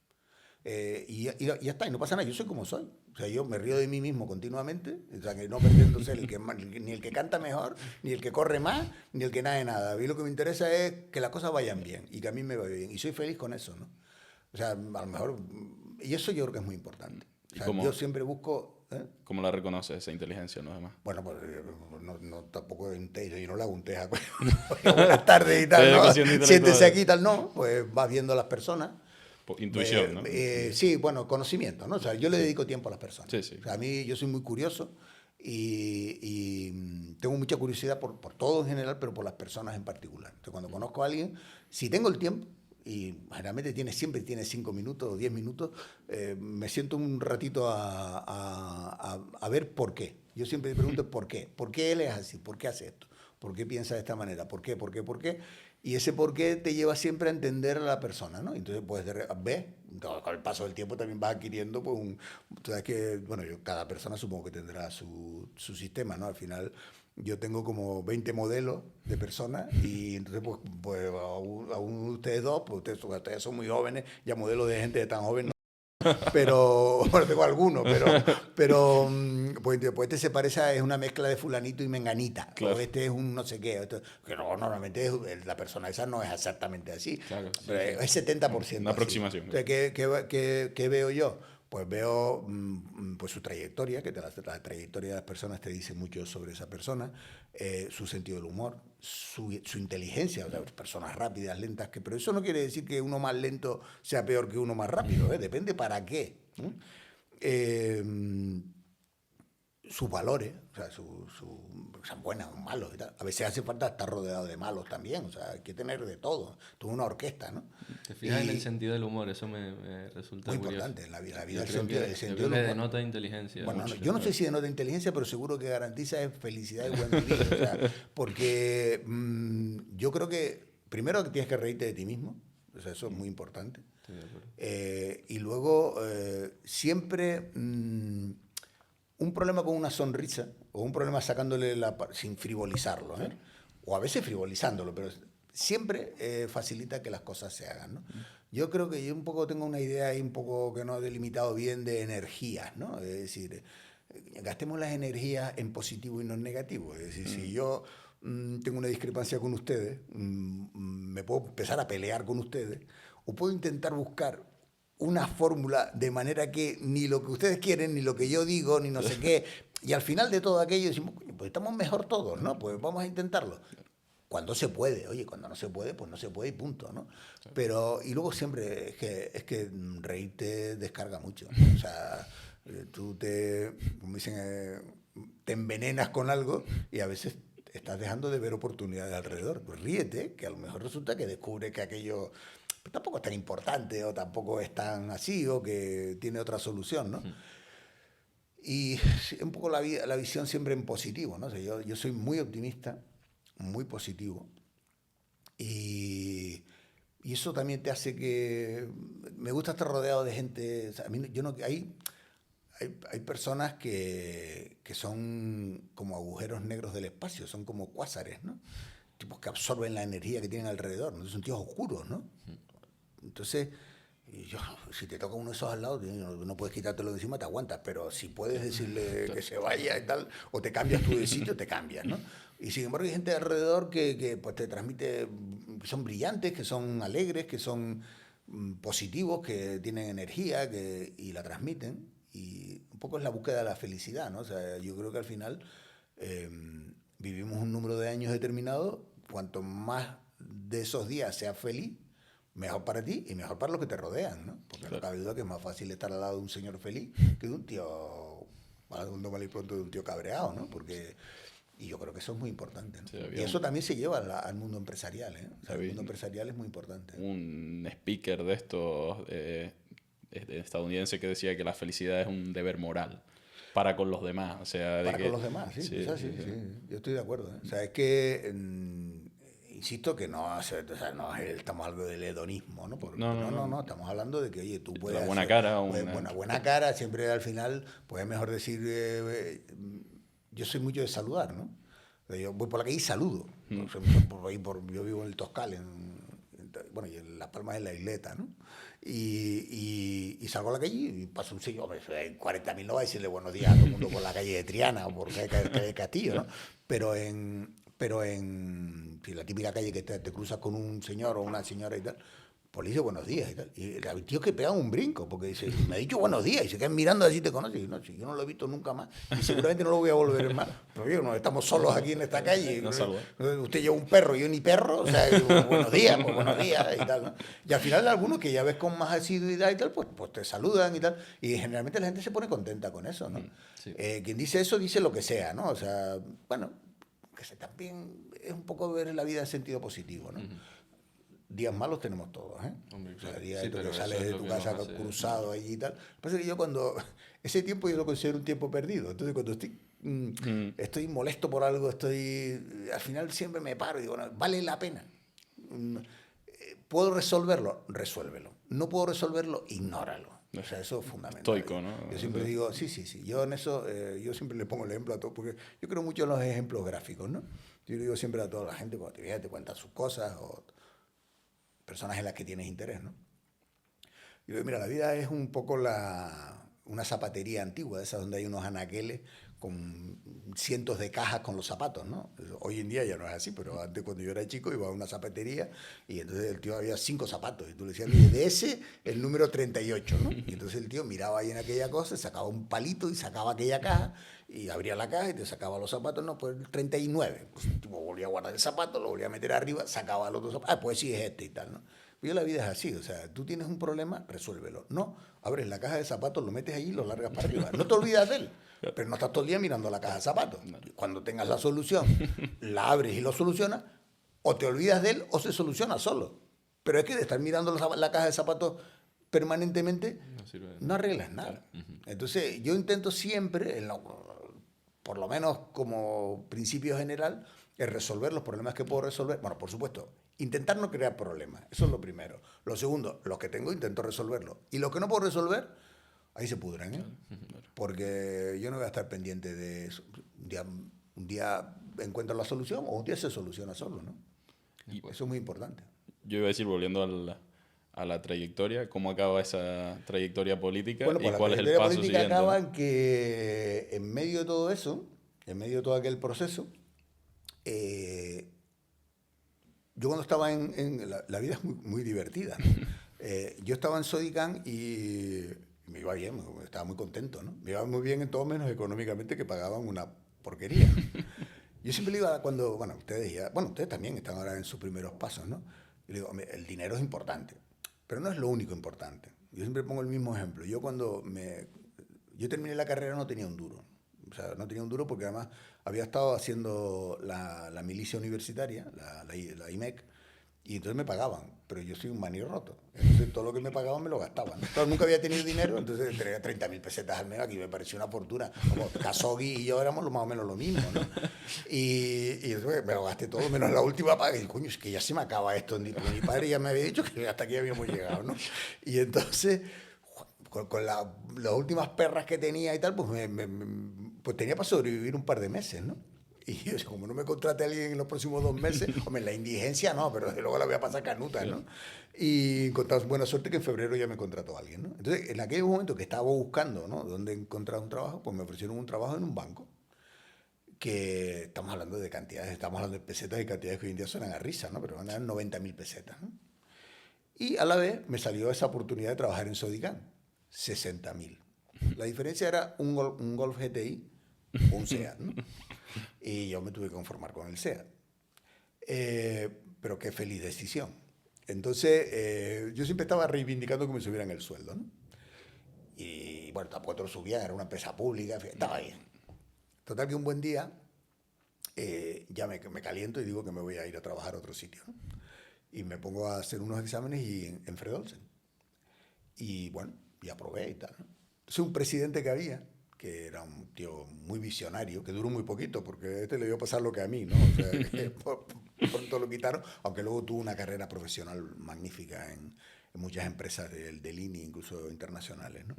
Y ya está, y no pasa nada, yo soy como soy. O sea, yo me río de mí mismo continuamente, o sea, que no pretendo ser ni el que canta mejor, ni el que corre más, ni el que nada de nada. A mí lo que me interesa es que las cosas vayan bien y que a mí me vaya bien. Y soy feliz con eso, ¿no? O sea, a lo mejor... Y eso yo creo que es muy importante. O sea, yo siempre busco... ¿Cómo la reconoces, esa inteligencia, no demás? Bueno, pues tampoco es un test, yo no le hago un test a buenas tardes y tal, ¿no? Siéntese aquí y tal, no. Pues vas viendo a las personas. Intuición, ¿no? Sí, bueno, conocimiento, ¿no? O sea, yo le dedico tiempo a las personas. Sí, sí. O sea, a mí yo soy muy curioso y tengo mucha curiosidad por todo en general, pero por las personas en particular. Entonces, cuando conozco a alguien, si tengo el tiempo, y generalmente siempre tiene 5 minutos o 10 minutos, me siento un ratito a ver por qué. Yo siempre me pregunto por qué. ¿Por qué él es así? ¿Por qué hace esto? ¿Por qué piensa de esta manera? ¿Por qué? ¿Por qué? ¿Por qué? Y ese por qué te lleva siempre a entender a la persona, ¿no? Entonces, pues, ves, con el paso del tiempo también vas adquiriendo, pues, tú sabes que, bueno, cada persona supongo que tendrá su sistema, ¿no? Al final, yo tengo como 20 modelos de personas y entonces, pues a uno de ustedes dos, pues ustedes son muy jóvenes, ya modelos de gente tan joven, ¿no? Pero, bueno, tengo algunos, pero pues este se parece, es una mezcla de fulanito y menganita, claro. o este es un no sé qué, que no, normalmente la persona esa no es exactamente así, Claro, sí, pero es 70%. Una aproximación. Entonces, ¿qué veo yo? Pues veo pues su trayectoria, que la trayectoria de las personas te dice mucho sobre esa persona, su sentido del humor, su inteligencia, o sea, personas rápidas, lentas, pero eso no quiere decir que uno más lento sea peor que uno más rápido, depende para qué. Sus valores, o sea, sean buenas o malos y tal. A veces hace falta estar rodeado de malos también, o sea, hay que tener de todo. Tú una orquesta, ¿no? Te fijas en el sentido del humor, eso me resulta muy curioso. importante en la vida. Yo El creo sentido, que, el sentido yo creo que del humor. denota inteligencia. Bueno, mucho. yo no sé si denota inteligencia, pero seguro que garantiza felicidad y buen vivir. O sea, porque yo creo que primero que tienes que reírte de ti mismo, o sea, eso es muy importante. Estoy de acuerdo. Y luego siempre un problema con una sonrisa o un problema sacándole sin frivolizarlo, ¿eh? O a veces frivolizándolo, pero siempre facilita que las cosas se hagan, ¿no? Yo creo que yo un poco tengo una idea ahí un poco que no he delimitado bien de energías, ¿no? Es decir, gastemos las energías en positivo y no en negativo. Es decir, si yo tengo una discrepancia con ustedes, me puedo empezar a pelear con ustedes, o puedo intentar buscar una fórmula de manera que ni lo que ustedes quieren, ni lo que yo digo, ni no sé qué, y al final de todo aquello decimos, pues estamos mejor todos, ¿no? Pues vamos a intentarlo. Cuando se puede, oye, cuando no se puede, pues no se puede y punto, ¿no? Pero, y luego siempre es que reírte descarga mucho. O sea, tú como dicen, te envenenas con algo y a veces estás dejando de ver oportunidades alrededor. Pues ríete, que a lo mejor resulta que descubre que aquello tampoco es tan importante o tampoco es tan así o que tiene otra solución, ¿no? Y un poco la visión siempre en positivo, ¿no? O sea, yo soy muy optimista, muy positivo y eso también te hace que me gusta estar rodeado de gente, o sea, a mí, yo no, hay personas que son como agujeros negros del espacio, son como cuásares, ¿no? Tipos que absorben la energía que tienen alrededor, ¿no? Son tíos oscuros, ¿no? Entonces, si te toca uno de esos al lado, no puedes quitártelo de encima, te aguantas, pero si puedes decirle que se vaya y tal, o te cambias tú de sitio, te cambias, ¿no? Y sin embargo hay gente alrededor que pues te transmite, que son brillantes, que son alegres, que son positivos, que tienen energía y la transmiten. Y un poco es la búsqueda de la felicidad, ¿no? O sea, yo creo que al final vivimos un número de años determinado, cuanto más de esos días seas feliz, mejor para ti y mejor para los que te rodean, ¿no? Porque no cabe duda que es más fácil estar al lado de un señor feliz que de un tío, cuando mal y pronto, de un tío cabreado, ¿no? Y yo creo que eso es muy importante, ¿no? Sí, y eso también se lleva al mundo empresarial, ¿eh? O sea, el mundo empresarial es muy importante. Un speaker de estos estadounidense que decía que la felicidad es un deber moral para con los demás. O sea, para con los demás, sí. Sí, o sea, sí. Yo estoy de acuerdo, ¿eh? O sea, es que insisto que no estamos hablando del hedonismo, ¿no? No, estamos hablando de que, oye, tú puedes... La buena cara. Buena cara, siempre al final, pues es mejor decir... yo soy mucho de saludar, ¿no? Yo voy por la calle y saludo. ¿No? Yo vivo en el Toscal, y en Las Palmas de la Isleta, ¿no? Y salgo a la calle y paso un señor, en 40.000 no va a decirle buenos días a todo el mundo por la calle de Triana o por la calle de Castillo, ¿no? Pero en la típica calle que te cruzas con un señor o una señora y tal, pues le dice buenos días y tal. Y hay tíos que pegan un brinco, porque dice, me ha dicho buenos días, y se quedan mirando así, te conoces. Y no, si yo no lo he visto nunca más, y seguramente no lo voy a volver a ver más. Pero yo, no estamos solos aquí en esta calle. Usted lleva un perro y yo ni perro, o sea, digo, buenos días y tal, ¿no? Y al final algunos que ya ves con más asiduidad y tal, pues te saludan y tal. Y generalmente la gente se pone contenta con eso, ¿no? Sí. Quien dice eso dice lo que sea, ¿no? O sea, bueno, que también es un poco ver la vida en sentido positivo, ¿no? Días malos tenemos todos, ¿eh? Hombre, o sea, días que sales de tu casa cruzado allí y tal. Lo que pasa es que yo ese tiempo yo lo considero un tiempo perdido. Entonces cuando estoy estoy molesto por algo, al final siempre me paro y digo, bueno, vale la pena. ¿Puedo resolverlo? Resuélvelo. ¿No puedo resolverlo? Ignóralo. O sea, eso es fundamental. Estoico, ¿no? Yo siempre digo, sí. Yo en eso, yo siempre le pongo el ejemplo a todos, porque yo creo mucho en los ejemplos gráficos, ¿no? Yo le digo siempre a toda la gente, cuando te cuentan sus cosas o personas en las que tienes interés, ¿no? Yo digo, mira, la vida es un poco una zapatería antigua, de esas donde hay unos anaqueles con cientos de cajas con los zapatos, ¿no? Hoy en día ya no es así, pero antes cuando yo era chico iba a una zapatería y entonces el tío había 5 zapatos y tú le decías, mire, de ese el número 38, ¿no? Y entonces el tío miraba ahí en aquella cosa, sacaba un palito y sacaba aquella caja y abría la caja y te sacaba los zapatos, no, pues el 39. Pues el tipo volvía a guardar el zapato, lo volvía a meter arriba, sacaba los otro zapato, pues sí es este y tal, ¿no? Pero la vida es así, o sea, tú tienes un problema, resuélvelo. No, abres la caja de zapatos, lo metes allí y lo largas para arriba. No te olvidas de él, pero no estás todo el día mirando la caja de zapatos. Cuando tengas la solución, la abres y lo solucionas, o te olvidas de él o se soluciona solo. Pero es que de estar mirando la caja de zapatos permanentemente, no arreglas nada. Entonces, yo intento siempre, por lo menos como principio general, es resolver los problemas que puedo resolver. Bueno, por supuesto, intentar no crear problemas. Eso es lo primero. Lo segundo, los que tengo intento resolverlos. Y los que no puedo resolver, ahí se pudren, ¿eh? Porque yo no voy a estar pendiente de eso. Un día encuentro la solución o un día se soluciona solo, ¿no? Y eso es muy importante. Yo iba a decir, volviendo a la trayectoria, ¿cómo acaba esa trayectoria política? Bueno, pues ¿Y cuál es el la paso política siguiente? acaba en que en medio de todo eso, en medio de todo aquel proceso, yo cuando estaba la vida es muy, muy divertida, ¿no? Yo estaba en Sodican y me iba bien, estaba muy contento, ¿no? Me iba muy bien en todo menos económicamente, que pagaban una porquería. Yo siempre le iba cuando, ustedes también están ahora en sus primeros pasos, ¿no? Yo le digo, el dinero es importante, pero no es lo único importante. Yo siempre pongo el mismo ejemplo. Yo terminé la carrera, no tenía un duro. O sea, no tenía un duro porque además había estado haciendo la milicia universitaria, la IMEC, y entonces me pagaban, pero yo soy un manirroto. Entonces todo lo que me pagaban me lo gastaban. Entonces, nunca había tenido dinero, entonces entregué 30.000 pesetas al mes, aquí me pareció una fortuna. Como Khashoggi y yo éramos más o menos lo mismo, ¿no? Y entonces me lo gasté todo, menos la última paga. Y dije, coño, es que ya se me acaba esto. Mi padre ya me había dicho que hasta aquí habíamos llegado, ¿no? Y entonces, con las últimas perras que tenía y tal, pues tenía para sobrevivir un par de meses, ¿no? Y yo, como no me contrate a alguien en los próximos 2 meses, hombre, la indigencia no, pero desde luego la voy a pasar canuta, ¿no? Y con buena suerte que en febrero ya me contrató alguien, ¿no? Entonces, en aquel momento que estaba buscando, ¿no?, dónde encontrar un trabajo, pues me ofrecieron un trabajo en un banco, que estamos hablando de cantidades, estamos hablando de pesetas y cantidades que hoy en día suenan a risa, ¿no? Pero eran 90.000 pesetas, ¿no? Y a la vez me salió esa oportunidad de trabajar en Sodican, 60.000. La diferencia era un Golf GTI o un SEAT, ¿no? Y yo me tuve que conformar con el SEAT. Pero qué feliz decisión. Entonces, yo siempre estaba reivindicando que me subieran el sueldo, ¿no? Y bueno, tampoco te lo subían, era una empresa pública, estaba bien. Total que un buen día ya me caliento y digo que me voy a ir a trabajar a otro sitio, ¿no? Y me pongo a hacer unos exámenes en Fred Olsen. Y bueno, y aprobé y tal, ¿no? Entonces un presidente que había, que era un tío muy visionario, que duró muy poquito, porque a este le dio pasar lo que a mí, ¿no? O sea, que pronto lo quitaron, aunque luego tuvo una carrera profesional magnífica en muchas empresas del INI, incluso internacionales, ¿no?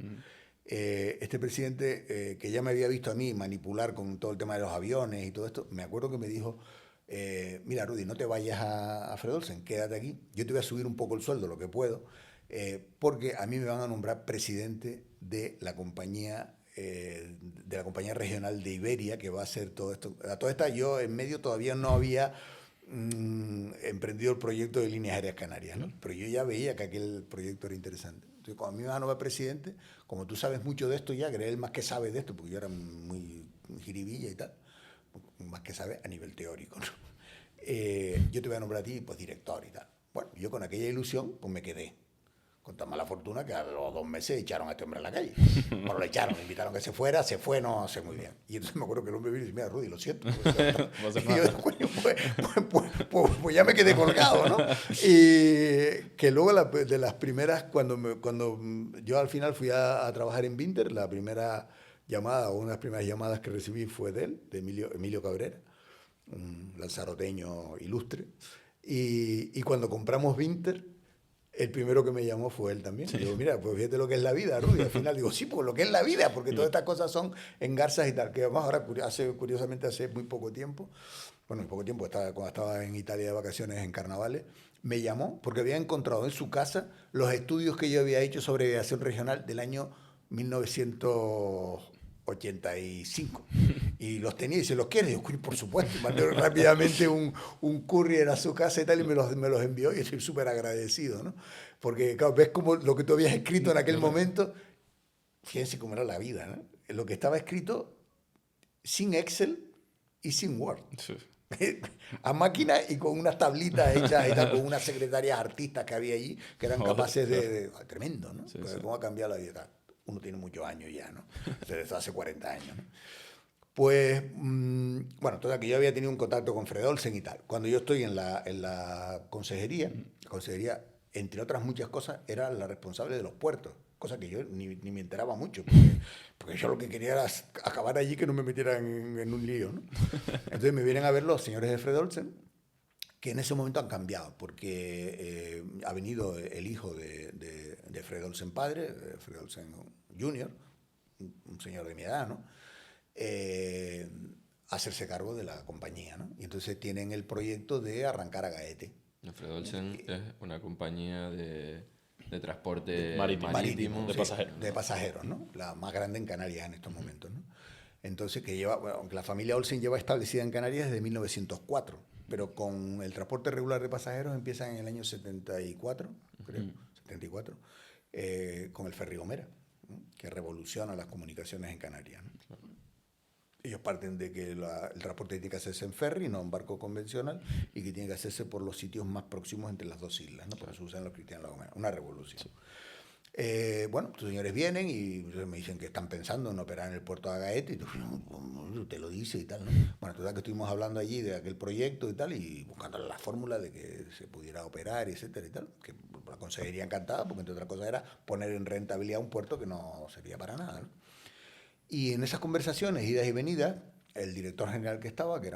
Este presidente, que ya me había visto a mí manipular con todo el tema de los aviones y todo esto, me acuerdo que me dijo, mira, Rudy, no te vayas a Fred Olsen, quédate aquí, yo te voy a subir un poco el sueldo, lo que puedo, porque a mí me van a nombrar presidente de la compañía regional de Iberia, que va a hacer todo esto. A toda esta, yo en medio todavía no había emprendido el proyecto de Líneas Aéreas Canarias, ¿no? Pero yo ya veía que aquel proyecto era interesante. Entonces, cuando a mí me van a nombrar presidente, como tú sabes mucho de esto ya, que eres el más que sabe de esto, porque yo era muy jiribilla y tal, más que sabe a nivel teórico, ¿no? Yo te voy a nombrar a ti, pues, director y tal. Bueno, yo con aquella ilusión, pues me quedé. Con tan mala fortuna que a los 2 meses echaron a este hombre a la calle. Bueno, lo echaron, me invitaron a que se fue, no sé muy bien. Y entonces me acuerdo que el hombre vino y dice, mira, Rudy, lo siento. Y yo, coño, pues ya me quedé colgado, ¿no? Y que luego de las primeras, cuando yo al final fui a trabajar en Vinter, la primera llamada, o una de las primeras llamadas que recibí fue de él, de Emilio Cabrera, un lanzaroteño ilustre. Y cuando compramos Vinter, el primero que me llamó fue él también. Sí. Digo, mira, pues fíjate lo que es la vida, Rudy. Al final digo, sí, pues lo que es la vida, porque todas estas cosas son engarzas y tal. Que además ahora, curiosamente, hace muy poco tiempo, bueno, muy poco tiempo, cuando estaba en Italia de vacaciones en carnavales, me llamó porque había encontrado en su casa los estudios que yo había hecho sobre aviación regional del año 1985. Y los tenía y dice, ¿los quieres? Y yo, por supuesto. Mandé rápidamente un courier a su casa y tal, y me los envió, y estoy súper agradecido, ¿no? Porque, claro, ves como lo que tú habías escrito en aquel momento, fíjense cómo era la vida, ¿no? Lo que estaba escrito sin Excel y sin Word. Sí. A máquina y con unas tablitas hechas y tal, con unas secretarias artistas que había allí, que eran capaces de tremendo, ¿no? Sí, ¿cómo ha cambiado la vida? Uno tiene muchos años ya, ¿no? Desde hace 40 años, ¿no? Pues, bueno, toda que yo había tenido un contacto con Fred Olsen y tal. Cuando yo estoy en la consejería, entre otras muchas cosas, era la responsable de los puertos, cosa que yo ni me enteraba mucho, porque yo lo que quería era acabar allí, que no me metieran en un lío, ¿no? Entonces me vienen a ver los señores de Fred Olsen, que en ese momento han cambiado, porque ha venido el hijo de Fred Olsen padre, Fred Olsen Jr., un señor de mi edad, ¿no? Hacerse cargo de la compañía, ¿no? Y entonces tienen el proyecto de arrancar a Gaete. Fred Olsen es una compañía de transporte marítimo de pasajeros. De pasajeros, ¿no? La más grande en Canarias en estos momentos, ¿no? Entonces, aunque la familia Olsen lleva establecida en Canarias desde 1904, pero con el transporte regular de pasajeros empiezan en el año 74, creo, 74, con el ferry Gomera, ¿no? Que revoluciona las comunicaciones en Canarias, ¿no? Claro. Ellos parten de que el transporte tiene que hacerse en ferry, no en barco convencional, y que tiene que hacerse por los sitios más próximos entre las dos islas, ¿no? Porque se usan los cristianos La Gomera. Una revolución. Sí. Bueno, estos señores vienen y me dicen que están pensando en operar en el puerto de Gaete, y tú, no, te lo dice y tal, ¿no? Bueno, total que estuvimos hablando allí de aquel proyecto y tal, y buscando la fórmula de que se pudiera operar, etcétera y tal, que la consejería encantada, porque entre otras cosas era poner en rentabilidad un puerto que no servía para nada, ¿no? Y en esas conversaciones, idas y venidas, el director general que estaba, que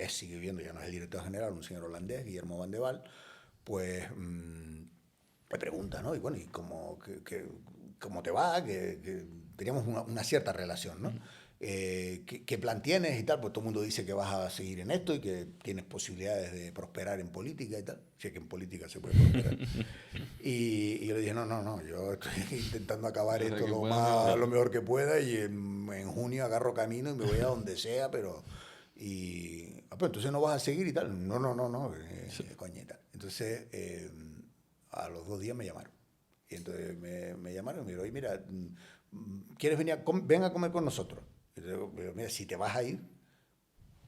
sigue viviendo, ya no es el director general, un señor holandés, Guillermo Van de Waal, pues me pregunta, ¿no? Y bueno, ¿y cómo te va? Que teníamos una cierta relación, ¿no? ¿Qué plan tienes y tal? Pues todo el mundo dice que vas a seguir en esto y que tienes posibilidades de prosperar en política y tal. Si es que en política se puede prosperar. Y yo le dije, no, yo estoy intentando acabar esto lo mejor que pueda, y en junio agarro camino y me voy a donde sea, pero entonces no vas a seguir y tal. No, coñeta. Entonces, a los 2 días me llamaron. Y entonces me llamaron y me dijeron, oye, mira, ¿quieres venir ven a comer con nosotros? Y yo digo, mira, si te vas a ir,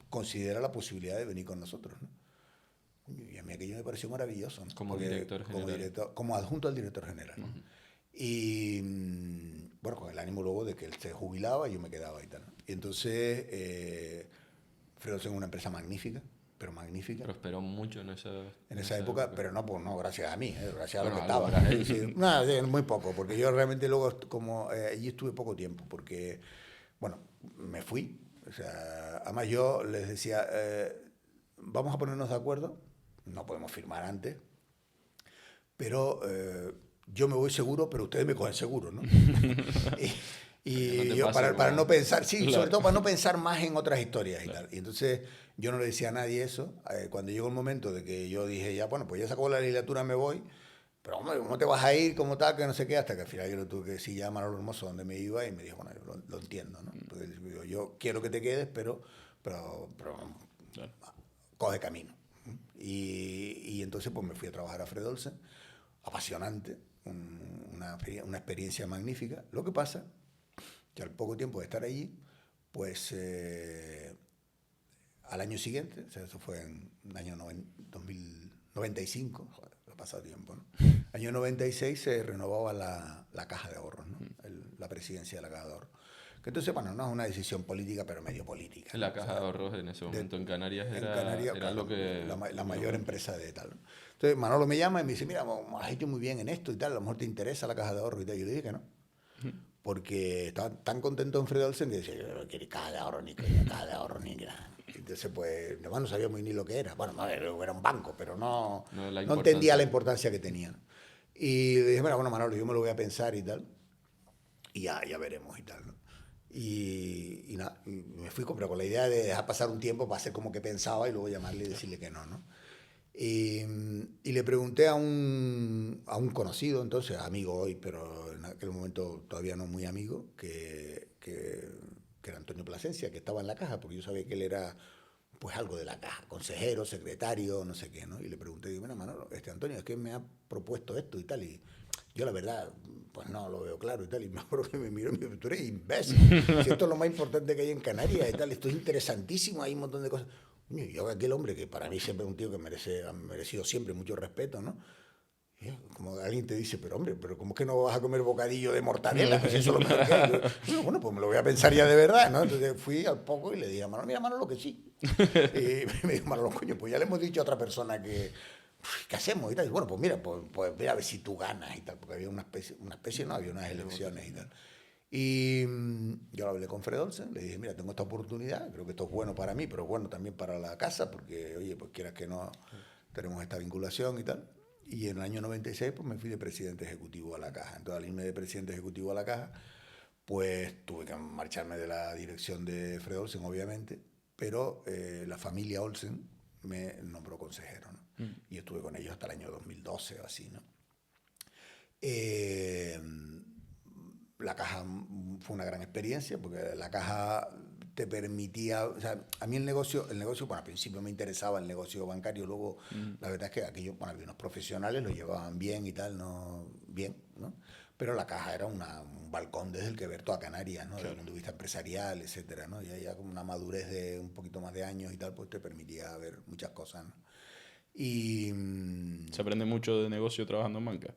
considera la posibilidad de venir con nosotros, ¿no? Y a mí aquello me pareció maravilloso, ¿no? Como director general. Como adjunto al director general, ¿no? Y bueno, con el ánimo luego de que él se jubilaba y yo me quedaba y tal, ¿no? Y entonces Fred Olsen es una empresa magnífica, pero magnífica. Prosperó mucho en esa época, pero no gracias a mí, gracias a lo que estaba. Muy poco, porque yo realmente luego, como allí estuve poco tiempo, porque, bueno, me fui. O sea, además yo les decía, vamos a ponernos de acuerdo, no podemos firmar antes, pero yo me voy seguro, pero ustedes me cogen seguro, ¿no? Y yo para no pensar, sí, claro, sobre todo para no pensar más en otras historias, claro, y tal. Y entonces yo no le decía a nadie eso. Cuando llegó el momento de que yo dije, ya, bueno, pues ya sacó la legislatura, me voy, pero hombre, ¿cómo te vas a ir? ¿Cómo tal? Que no sé qué, hasta que al final yo le tuve que decir ya a Manolo Hermoso dónde me iba, y me dijo, bueno, lo entiendo, ¿no? Porque yo quiero que te quedes, pero claro, coge camino. Y entonces pues me fui a trabajar a Fred Olsen, apasionante, una experiencia magnífica. Lo que pasa que al poco tiempo de estar allí, pues al año siguiente, o sea, eso fue en el año 2095, joder, ha pasado tiempo, ¿no? Año 96 se renovaba la Caja de Ahorros, ¿no? La presidencia de la Caja de Ahorros. Que entonces, bueno, no es una decisión política, pero medio política. La Caja de Ahorros en ese momento en Canarias era claro, lo que... La mayor empresa de tal, ¿no? Entonces Manolo me llama y me dice, mira, has hecho muy bien en esto y tal, a lo mejor te interesa la Caja de Ahorros y tal. Y yo le dije que no. porque estaba tan contento en Fred Olsen que decía, yo no quiero caja de ahorro ni caja de ahorro ni nada. Entonces, pues, además no sabía muy ni lo que era. Bueno, no, era un banco, pero no entendía la importancia que tenía, ¿no? Y dije, bueno, Manolo, yo me lo voy a pensar y tal, y ya veremos y tal, ¿no? Y nada, y me fui pero con la idea de dejar pasar un tiempo para hacer como que pensaba y luego llamarle y decirle que no, ¿no? Y le pregunté a un conocido, entonces amigo hoy, pero en aquel momento todavía no muy amigo, que era Antonio Plasencia, que estaba en la caja, porque yo sabía que él era pues algo de la caja, consejero, secretario, no sé qué, ¿no? Y le pregunté, digo, mira, Manolo, Antonio, es que me ha propuesto esto y tal, y yo la verdad, pues no lo veo claro y tal, y me acuerdo que me miró y me dijo, tú eres imbécil, si esto es lo más importante que hay en Canarias y tal, esto es interesantísimo, hay un montón de cosas. Y yo, aquel hombre que para mí siempre es un tío que ha merecido siempre mucho respeto, ¿no? Y como alguien te dice, pero hombre, pero ¿cómo es que no vas a comer bocadillo de mortadela? Pues eso es lo mejor que hay. Yo, bueno, pues me lo voy a pensar ya de verdad, ¿no? Entonces fui al poco y le dije a Manolo, mira, Manolo, que sí. Y me dijo, Manolo, coño, pues ya le hemos dicho a otra persona que ¿qué hacemos? Y tal. Y bueno, pues mira, pues ve a ver si tú ganas y tal, porque había una especie, no, había unas elecciones y tal. Y yo hablé con Fred Olsen, le dije, mira, tengo esta oportunidad, creo que esto es bueno para mí, pero bueno también para la casa, porque, oye, pues quieras que no, tenemos esta vinculación y tal. Y en el año 96, pues me fui de presidente ejecutivo a la caja. Entonces, al irme de presidente ejecutivo a la caja, pues tuve que marcharme de la dirección de Fred Olsen, obviamente, pero la familia Olsen me nombró consejero, ¿no? Y estuve con ellos hasta el año 2012 o así, ¿no? La caja fue una gran experiencia porque la caja te permitía, o sea, a mí el negocio, bueno, al principio me interesaba el negocio bancario, luego la verdad es que aquellos, bueno, había unos profesionales, lo llevaban bien y tal, no, bien, ¿no? Pero la caja era un balcón desde el que ver toda Canarias, ¿no? Claro. Desde el punto de vista empresarial, etcétera, ¿no? Ya con una madurez de un poquito más de años y tal, pues te permitía ver muchas cosas, ¿no? Y ¿Se aprende mucho de negocio trabajando en banca?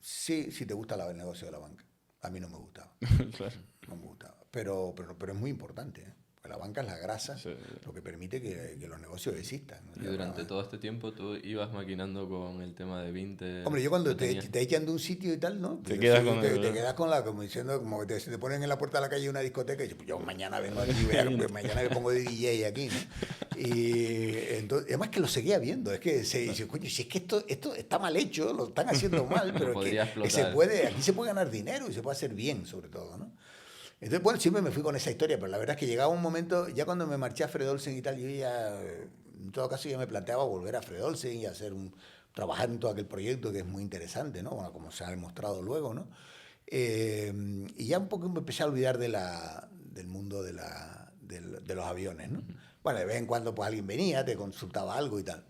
Sí, si te gusta el negocio de la banca. A mí no me gustaba. Claro. No me gustaba. Pero es muy importante, ¿eh? Porque la banca es la grasa, Sí. lo que permite que los negocios existan, ¿no? Y durante todo este tiempo tú ibas maquinando con el tema de Vinted. Hombre, yo cuando te echan de un sitio y tal, ¿no? Te quedas con la, como diciendo, como que se te ponen en la puerta de la calle una discoteca y dices, pues yo mañana vengo aquí, pues mañana me pongo de DJ aquí, ¿no? Y entonces, además que lo seguía viendo, es que se dice, coño, si es que esto está mal hecho, lo están haciendo mal, pero es que se puede, aquí se puede ganar dinero y se puede hacer bien, sobre todo, ¿no? Entonces, bueno, siempre me fui con esa historia, pero la verdad es que llegaba un momento, ya cuando me marché a Fred Olsen y tal, yo ya, en todo caso, ya me planteaba volver a Fred Olsen y trabajar en todo aquel proyecto que es muy interesante, ¿no? Bueno, como se ha demostrado luego, ¿no? Y ya un poco me empecé a olvidar del mundo de los aviones, ¿no? Bueno, de vez en cuando pues alguien venía, te consultaba algo y tal.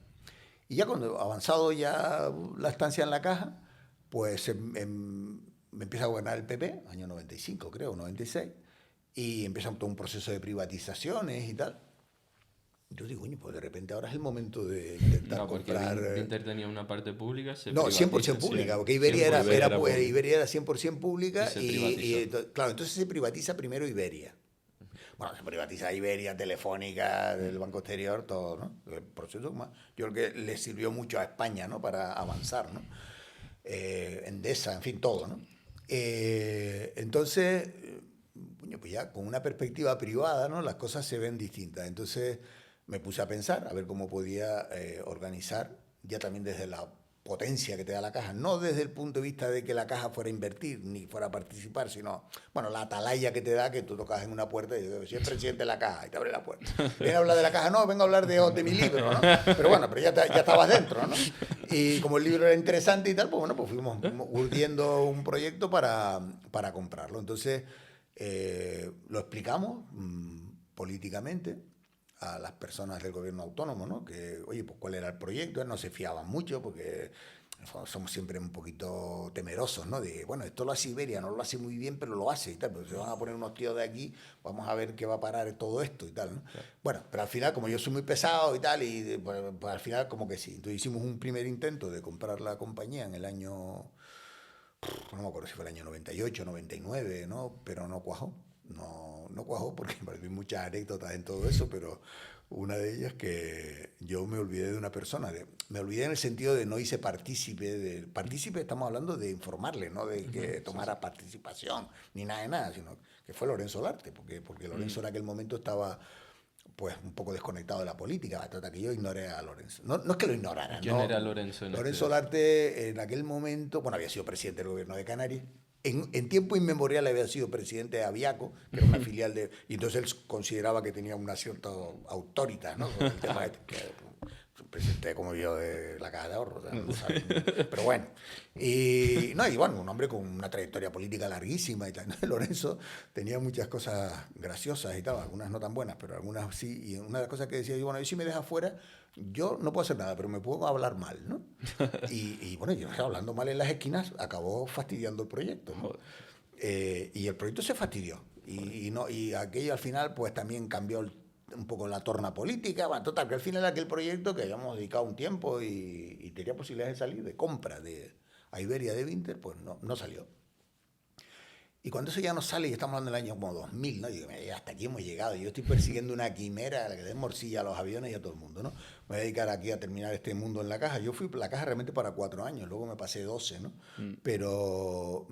Y ya cuando avanzado ya la estancia en la caja, pues me empieza a gobernar el PP, año 95 creo, 96, y empieza todo un proceso de privatizaciones y tal. Yo digo, coño, pues de repente ahora es el momento de intentar comprar... Vinter tenía una parte pública, no, 100% pública, porque Iberia era 100% pública y claro, entonces se privatiza primero Iberia. Bueno, se privatiza Iberia, Telefónica, el Banco Exterior, todo, ¿no? El proceso, yo creo que le sirvió mucho a España, ¿no? Para avanzar, ¿no? Endesa, en fin, todo, ¿no? Entonces, pues ya con una perspectiva privada, ¿no? Las cosas se ven distintas. Entonces me puse a pensar a ver cómo podía organizar, ya también desde la potencia que te da la caja, no desde el punto de vista de que la caja fuera a invertir ni fuera a participar, sino, bueno, la atalaya que te da, que tú tocas en una puerta y dices, soy el presidente de la caja, y te abre la puerta. Viene a hablar de la caja, no, vengo a hablar de mi libro, ¿no? Pero bueno, pero ya estabas dentro, ¿no? Y como el libro era interesante y tal, pues bueno, pues fuimos urdiendo un proyecto para comprarlo. Entonces, lo explicamos políticamente a las personas del gobierno autónomo, ¿no? Que, oye, pues cuál era el proyecto, no se fiaban mucho porque somos siempre un poquito temerosos, ¿no? De, bueno, esto lo hace Iberia, no lo hace muy bien, pero lo hace y tal, pero se van a poner unos tíos de aquí, vamos a ver qué va a parar todo esto y tal, ¿no? Claro. Bueno, pero al final, como yo soy muy pesado y tal, pues al final como que sí. Entonces hicimos un primer intento de comprar la compañía en el año, no me acuerdo si fue el año 98, 99, ¿no? Pero no cuajó. no cuajó porque hay muchas anécdotas en todo eso, pero una de ellas que yo me olvidé de una persona. Me olvidé en el sentido de no hice partícipe. Partícipe estamos hablando de informarle, no de que tomara participación, ni nada de nada, sino que fue Lorenzo Larte, porque Lorenzo en aquel momento estaba pues un poco desconectado de la política, trata que yo ignoré a Lorenzo. No es que lo ignorara, ¿Quién no. era Lorenzo? Lorenzo Larte en aquel momento, bueno, había sido presidente del gobierno de Canarias. En tiempo inmemorial había sido presidente de Aviaco, que era una filial de... Y entonces él consideraba que tenía una cierta autoridad, ¿no? Sobre el tema que un presidente como yo de la Caja de Ahorros. O sea, no sabe, pero bueno. Y bueno, un hombre con una trayectoria política larguísima y tal. Lorenzo tenía muchas cosas graciosas y tal, algunas no tan buenas, pero algunas sí. Y una de las cosas que decía yo, bueno, y si me deja fuera, yo no puedo hacer nada, pero me puedo hablar mal, ¿no? Y bueno, yo hablando mal en las esquinas acabó fastidiando el proyecto, ¿no? Y el proyecto se fastidió. Y aquello al final pues también cambió un poco la torna política. Bueno, total, que al final aquel proyecto que habíamos dedicado un tiempo y tenía posibilidades de salir de compra a Iberia de Vinter, pues no salió. Y cuando eso ya no sale, y estamos hablando del año como 2000, ¿no? Digo, hasta aquí hemos llegado. Yo estoy persiguiendo una quimera a la que den morcilla a los aviones y a todo el mundo, ¿no? Me voy a dedicar aquí a terminar este mundo en la caja. Yo fui la caja realmente para 4 años, luego me pasé 12, ¿no? Pero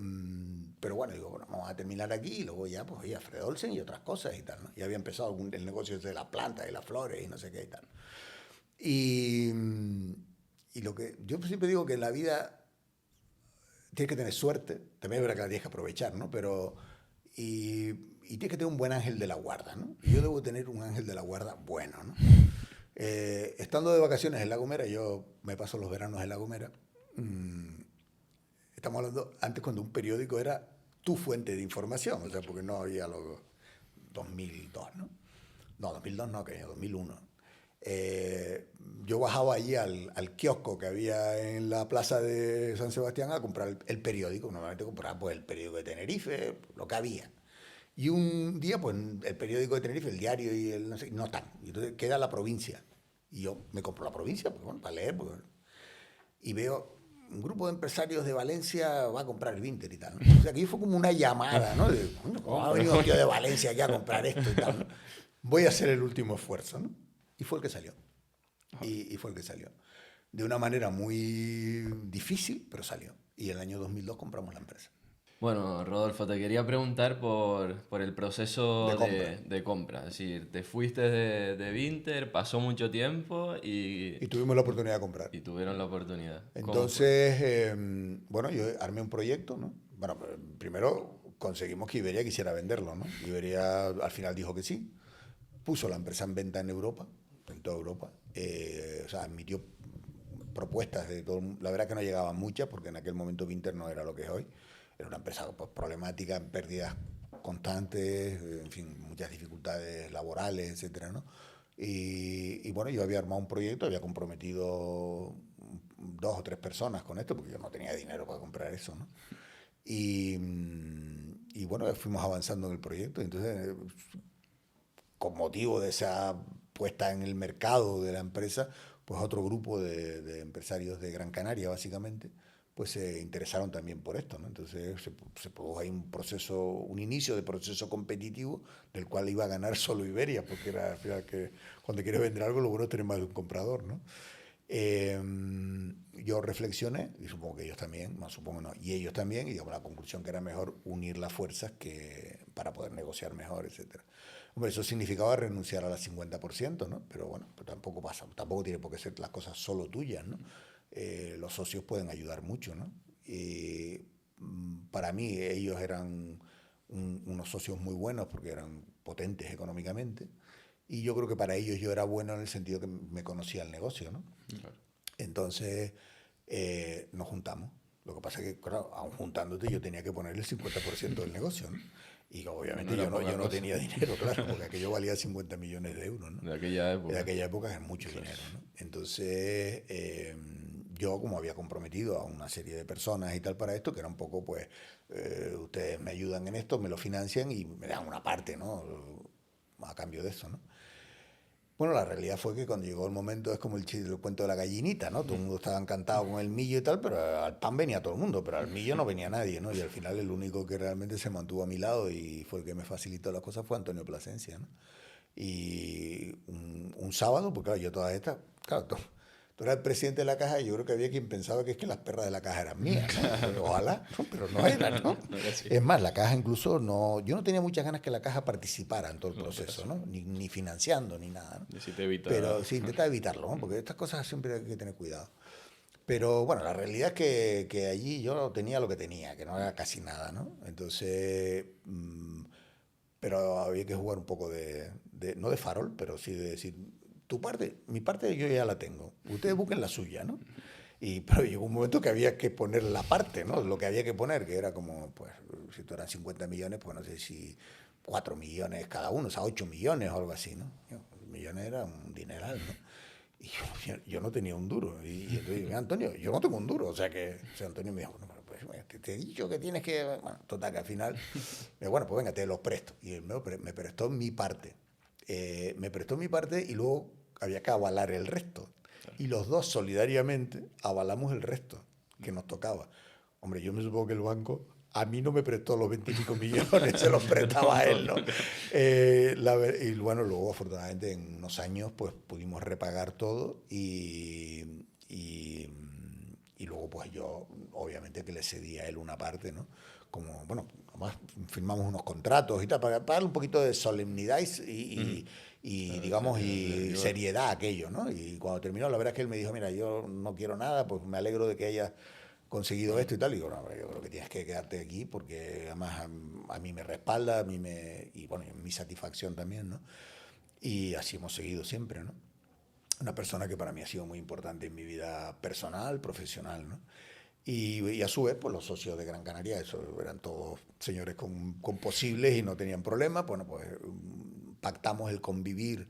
bueno, digo, bueno, vamos a terminar aquí y luego ya, pues, oye, a Fred Olsen y otras cosas y tal, ¿no? Y había empezado el negocio de la planta, de las flores y no sé qué y tal. Y lo que yo siempre digo que en la vida tienes que tener suerte, también es verdad que la tienes que aprovechar, ¿no? Pero, y tienes que tener un buen ángel de la guarda, ¿no? Y yo debo tener un ángel de la guarda bueno, ¿no? Estando de vacaciones en La Gomera, yo me paso los veranos en La Gomera, estamos hablando antes cuando un periódico era tu fuente de información, o sea, porque no había los 2002, ¿no? No, 2002 no, que 2001. Yo bajaba allí al kiosco que había en la plaza de San Sebastián a comprar el periódico. Normalmente compraba pues, el periódico de Tenerife, lo que había. Y un día, pues el periódico de Tenerife, el diario y el no sé, no están. Y entonces queda La Provincia. Y yo me compro La Provincia, pues bueno, para leer. Pues, y veo un grupo de empresarios de Valencia va a comprar el Vinter y tal, ¿no? O sea, que fue como una llamada, ¿no? De, ha venido un tío de Valencia aquí a comprar esto y tal, ¿no? Voy a hacer el último esfuerzo, ¿no? Y fue el que salió. Y fue el que salió. De una manera muy difícil, pero salió. Y en el año 2002 compramos la empresa. Bueno, Rodolfo, te quería preguntar por el proceso de compra. Es decir, te fuiste de Vinter, pasó mucho tiempo Y tuvimos la oportunidad de comprar. y tuvieron la oportunidad. Entonces, bueno, yo armé un proyecto, ¿no? Bueno, primero conseguimos que Iberia quisiera venderlo, ¿no? Iberia al final dijo que sí. Puso la empresa en venta en Europa, en toda Europa. O sea, admitió propuestas de todo. La verdad que no llegaban muchas, porque en aquel momento Vinter no era lo que es hoy. Era una empresa pues, problemática, en pérdidas constantes, en fin, muchas dificultades laborales, etcétera, ¿no? Y bueno, yo había armado un proyecto, había comprometido 2 o 3 personas con esto, porque yo no tenía dinero para comprar eso, ¿no? Y bueno, fuimos avanzando en el proyecto. Entonces, con motivo de esa puesta en el mercado de la empresa, pues otro grupo de empresarios de Gran Canaria, básicamente, pues se interesaron también por esto, ¿no? Entonces se produjo ahí un inicio de proceso competitivo del cual iba a ganar solo Iberia, porque era al final que cuando quieres vender algo lo bueno es tener más de un comprador, ¿no? Yo reflexioné, y supongo que ellos también, no supongo no, y ellos también, y llegamos a la conclusión que era mejor unir las fuerzas para poder negociar mejor, etcétera. Hombre, eso significaba renunciar a la 50%, ¿no? Pero bueno, pues tampoco pasa, tampoco tiene por qué ser las cosas solo tuyas, ¿no? Los socios pueden ayudar mucho, ¿no? Para mí ellos eran unos socios muy buenos porque eran potentes económicamente y yo creo que para ellos yo era bueno en el sentido que me conocía el negocio, ¿no? Claro. Entonces nos juntamos. Lo que pasa es que, claro, aun juntándote yo tenía que poner el 50% del negocio, ¿no? Y obviamente yo no tenía dinero, claro, porque aquello valía 50 millones de euros, ¿no? De aquella época. De aquella época es mucho dinero, ¿no? Entonces, yo como había comprometido a una serie de personas y tal para esto, que era un poco, pues, ustedes me ayudan en esto, me lo financian y me dan una parte, ¿no? A cambio de eso, ¿no? Bueno, la realidad fue que cuando llegó el momento, es como el cuento de la gallinita, ¿no? Todo el mundo estaba encantado con el millo y tal, pero al pan venía todo el mundo, pero al millo no venía nadie, ¿no? Y al final el único que realmente se mantuvo a mi lado y fue el que me facilitó las cosas fue Antonio Plasencia, ¿no? Y un sábado, porque claro, yo todas estas, claro, tú eras el presidente de la caja y yo creo que había quien pensaba que es que las perras de la caja eran mías, ¿no? Ojalá, ¿no? Pero no eran, ¿no? No era así. Es más, la caja incluso no, yo no tenía muchas ganas que la caja participara en todo el proceso, ¿no? Ni financiando, ni nada, ¿no? Y si te evita... Pero sí, intenta evitarlo, ¿no? Porque estas cosas siempre hay que tener cuidado. Pero bueno, la realidad es que allí yo tenía lo que tenía, que no era casi nada, ¿no? Entonces, pero había que jugar un poco no de farol, pero sí de decir, tu parte, mi parte yo ya la tengo, ustedes busquen la suya, ¿no? Pero llegó un momento que había que poner la parte, ¿no? Lo que había que poner, que era como, pues, si esto eran 50 millones, pues no sé si 4 millones cada uno, o sea, 8 millones o algo así, ¿no? Millones era un dineral, ¿no? Y yo no tenía un duro. Y entonces dije, Antonio, yo no tengo un duro. O sea, Antonio me dijo, no, pues, te he dicho que tienes que... Bueno, total, que al final, bueno, pues venga, te los presto. Y él me prestó mi parte. Me prestó mi parte y luego había que avalar el resto. Y los dos solidariamente avalamos el resto que nos tocaba. Hombre, yo me supongo que el banco a mí no me prestó los 25 millones, se los prestaba a él, ¿no? Y bueno, luego afortunadamente en unos años pues pudimos repagar todo y luego pues yo obviamente que le cedí a él una parte, ¿no? Como, bueno, además firmamos unos contratos y tal, para darle un poquito de solemnidad digamos, y seriedad a aquello, ¿no? Y cuando terminó, la verdad es que él me dijo, mira, yo no quiero nada, pues me alegro de que haya conseguido esto y tal. Y digo, no, yo creo que tienes que quedarte aquí porque además a mí me respalda, y bueno, mi satisfacción también, ¿no? Y así hemos seguido siempre, ¿no? Una persona que para mí ha sido muy importante en mi vida personal, profesional, ¿no? Y a su vez, pues los socios de Gran Canaria, eso eran todos señores con posibles y no tenían problema. Bueno, pues pactamos el convivir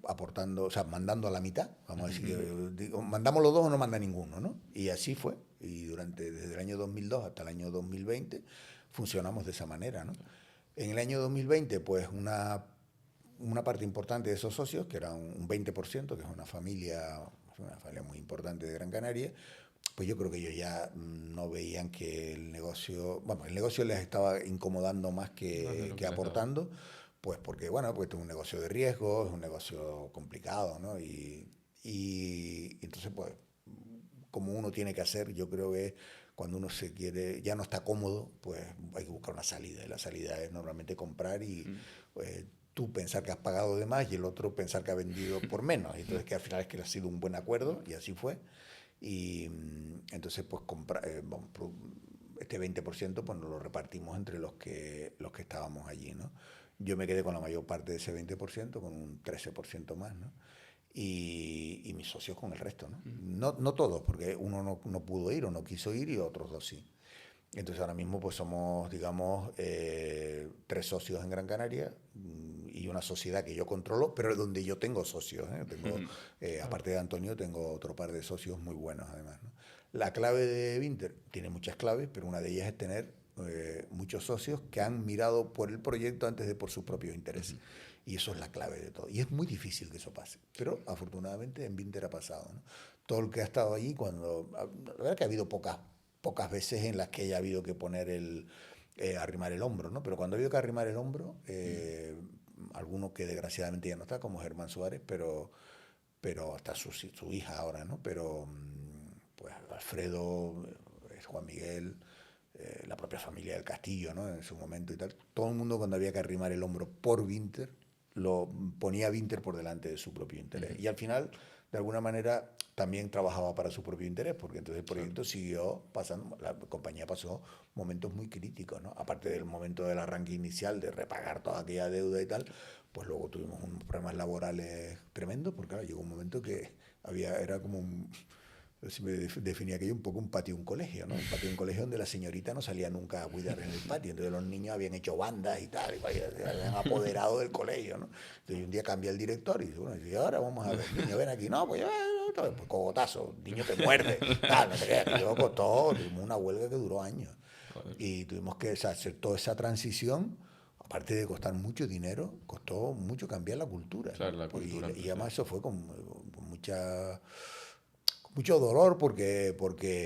aportando, o sea, mandando a la mitad, vamos a decir, mandamos los dos o no manda ninguno, ¿no? Y así fue. Y desde el año 2002 hasta el año 2020 funcionamos de esa manera, ¿no? En el año 2020, pues una parte importante de esos socios, que era un 20%, que es una familia muy importante de Gran Canaria, pues yo creo que ellos ya no veían que el negocio les estaba incomodando más que aportando, pues porque, bueno, pues es un negocio de riesgo, es un negocio complicado, ¿no? Y entonces, pues, como uno tiene que hacer, yo creo que cuando uno ya no está cómodo, pues hay que buscar una salida. Y la salida es normalmente comprar y pues, tú pensar que has pagado de más y el otro pensar que ha vendido por menos. Entonces, que al final es que ha sido un buen acuerdo y así fue. Y entonces, pues, este 20% pues nos lo repartimos entre los que estábamos allí, ¿no? Yo me quedé con la mayor parte de ese 20%, con un 13% más, ¿no? Y mis socios con el resto, ¿no? No todos, porque uno no pudo ir o no quiso ir y otros dos sí. Entonces ahora mismo pues somos, digamos, 3 socios en Gran Canaria y una sociedad que yo controlo, pero donde yo tengo socios. Aparte de Antonio, tengo otro par de socios muy buenos además, ¿no? La clave de Vinter tiene muchas claves, pero una de ellas es tener muchos socios que han mirado por el proyecto antes de por sus propios intereses. Y eso es la clave de todo. Y es muy difícil que eso pase. Pero afortunadamente en Vinter ha pasado, ¿no? Todo el que ha estado allí, la verdad es que ha habido pocas veces en las que haya habido que poner arrimar el hombro, ¿no? Pero cuando ha habido que arrimar el hombro, alguno que desgraciadamente ya no está, como Germán Suárez, pero hasta su hija ahora, ¿no? Pero pues Alfredo, Juan Miguel, la propia familia del Castillo, ¿no? En su momento y tal. Todo el mundo cuando había que arrimar el hombro por Vinter, lo ponía Vinter por delante de su propio interés. Y al final, de alguna manera, también trabajaba para su propio interés, porque entonces el proyecto siguió pasando, la compañía pasó momentos muy críticos, ¿no? Aparte del momento del arranque inicial, de repagar toda aquella deuda y tal, pues luego tuvimos unos problemas laborales tremendos, porque claro, llegó un momento que era como me definía aquello un poco un patio de un colegio, ¿no? Un patio de un colegio donde la señorita no salía nunca a cuidar en el patio, entonces los niños habían hecho bandas y tal, y habían apoderado del colegio, ¿no? Entonces un día cambia el director y dice, bueno, y ahora vamos a ver, niño, ven aquí, no, pues cogotazo, niño te muerde, tal, no sé qué, y luego tuvimos una huelga que duró años y tuvimos que hacer toda esa transición. aparte de costar mucho dinero, costó mucho cambiar la cultura. Claro, la ¿no? cultura. Y además eso fue con mucho dolor porque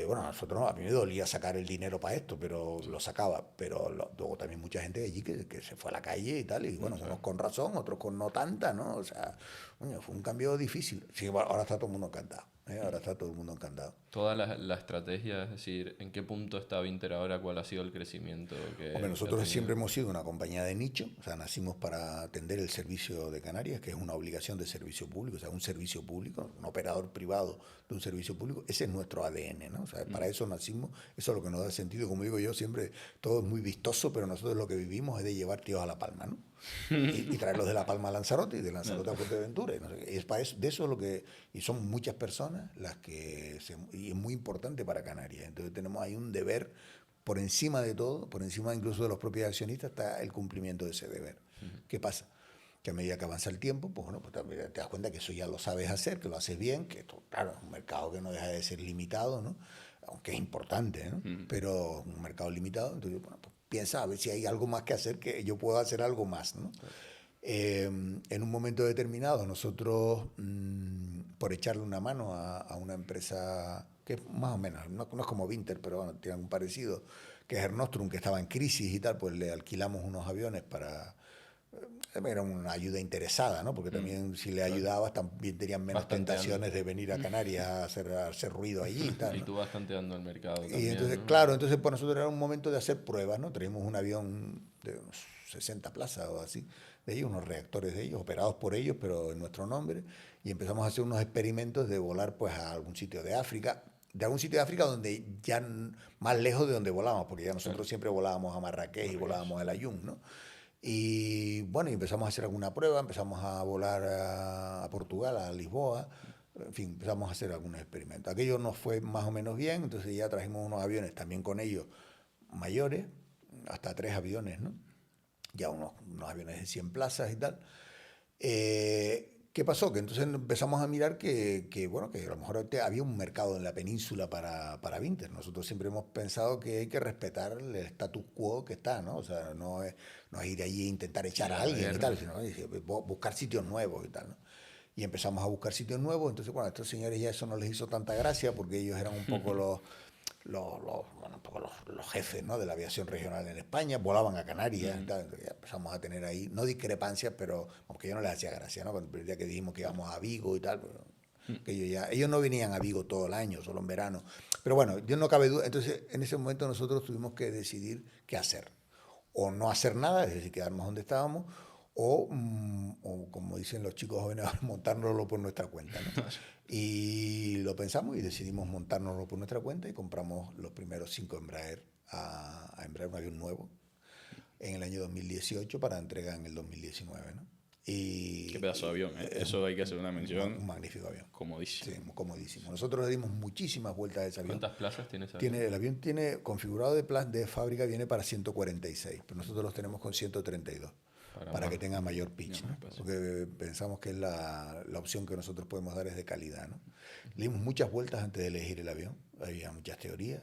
bueno, a mí me dolía sacar el dinero para esto, pero lo sacaba. Pero luego también mucha gente de allí que se fue a la calle y tal, y bueno, unos con razón, otros con no tanta, ¿no? O sea, coño, fue un cambio difícil. Sí, ahora está todo el mundo encantado, ¿eh? Ahora está todo el mundo encantado. Toda la estrategia, es decir, ¿en qué punto está Vinter ahora? ¿Cuál ha sido el crecimiento que Hombre, ha nosotros tenido? siempre hemos sido una compañía de nicho, o sea, nacimos para atender el servicio de Canarias, que es una obligación de servicio público, o sea, un servicio público, un operador privado de un servicio público, ese es nuestro ADN, ¿no? O sea, para eso nacimos, eso es lo que nos da sentido, como digo yo siempre, todo es muy vistoso, pero nosotros lo que vivimos es de llevar tíos a La Palma, ¿no? Y traerlos de La Palma a Lanzarote y de Lanzarote a Fuerteventura. Y no sé qué. Es para eso, de eso es lo que... Y son muchas personas las que... y es muy importante para Canarias. Entonces tenemos ahí un deber por encima de todo, por encima incluso de los propios accionistas, está el cumplimiento de ese deber. ¿Qué pasa? Que a medida que avanza el tiempo, pues bueno, pues te das cuenta que eso ya lo sabes hacer, que lo haces bien, que esto, claro, es un mercado que no deja de ser limitado, ¿no? Aunque es importante, ¿no? Pero un mercado limitado, entonces, bueno, pues piensa a ver si hay algo más que hacer, que yo puedo hacer algo más, ¿no? En un momento determinado, nosotros, por echarle una mano a una empresa que es más o menos, no es como Vinter, pero bueno, tiene algún parecido, que es Ernostrum, que estaba en crisis y tal, pues le alquilamos unos aviones para... Era una ayuda interesada, ¿no? Porque también si le ayudabas también tenían menos Bastante tentaciones de venir a Canarias a hacer ruido allí y tal, Y ¿no? tú vas tanteando el mercado Y también, entonces, ¿no? claro, entonces para nosotros era un momento de hacer pruebas, ¿no? Traímos un avión de unos 60 plazas o así, de ellos, unos reactores de ellos, operados por ellos, pero en nuestro nombre, y empezamos a hacer unos experimentos de volar pues a algún sitio de África, donde ya más lejos de donde volábamos, porque ya nosotros siempre volábamos a Marrakech y volábamos a El Ayun, ¿no? Y bueno, y empezamos a hacer alguna prueba, empezamos a volar a Portugal, a Lisboa, en fin, empezamos a hacer algunos experimentos. Aquello nos fue más o menos bien, entonces ya trajimos unos aviones también con ellos mayores, hasta 3 aviones, ¿no? Ya unos aviones de 100 plazas y tal. ¿Qué pasó? Que entonces empezamos a mirar bueno, que a lo mejor había un mercado en la península para Vinter. Nosotros siempre hemos pensado que hay que respetar el status quo que está, ¿no? O sea, no es ir allí e intentar echar a alguien y tal, sino buscar sitios nuevos y tal, ¿no? Y empezamos a buscar sitios nuevos, entonces, bueno, a estos señores ya eso no les hizo tanta gracia porque ellos eran un poco bueno, un poco los jefes, ¿no? De la aviación regional en España, volaban a Canarias, y tal, entonces ya empezamos a tener ahí, no discrepancias, pero aunque yo no les hacía gracia, ¿no? Cuando el día que dijimos que íbamos a Vigo y tal, que ellos no venían a Vigo todo el año, solo en verano. Pero bueno, yo no cabe duda, entonces en ese momento nosotros tuvimos que decidir qué hacer. O no hacer nada, es decir, quedarnos donde estábamos, o como dicen los chicos jóvenes, montárnoslo por nuestra cuenta, ¿no? Y lo pensamos y decidimos montárnoslo por nuestra cuenta y compramos los primeros 5 Embraer a Embraer, un avión nuevo, en el año 2018 para entrega en el 2019, ¿no? Qué pedazo de avión, ¿eh? Eso hay que hacer una mención. Un magnífico avión. Comodísimo. Sí, comodísimo. Nosotros le dimos muchísimas vueltas a ese avión. ¿Cuántas plazas tiene ese avión? El avión tiene configurado de fábrica, viene para 146, pero nosotros los tenemos con 132. Para que tenga mayor pitch, ¿no? Porque pensamos que es la opción que nosotros podemos dar es de calidad, ¿no? Le dimos muchas vueltas antes de elegir el avión, había muchas teorías.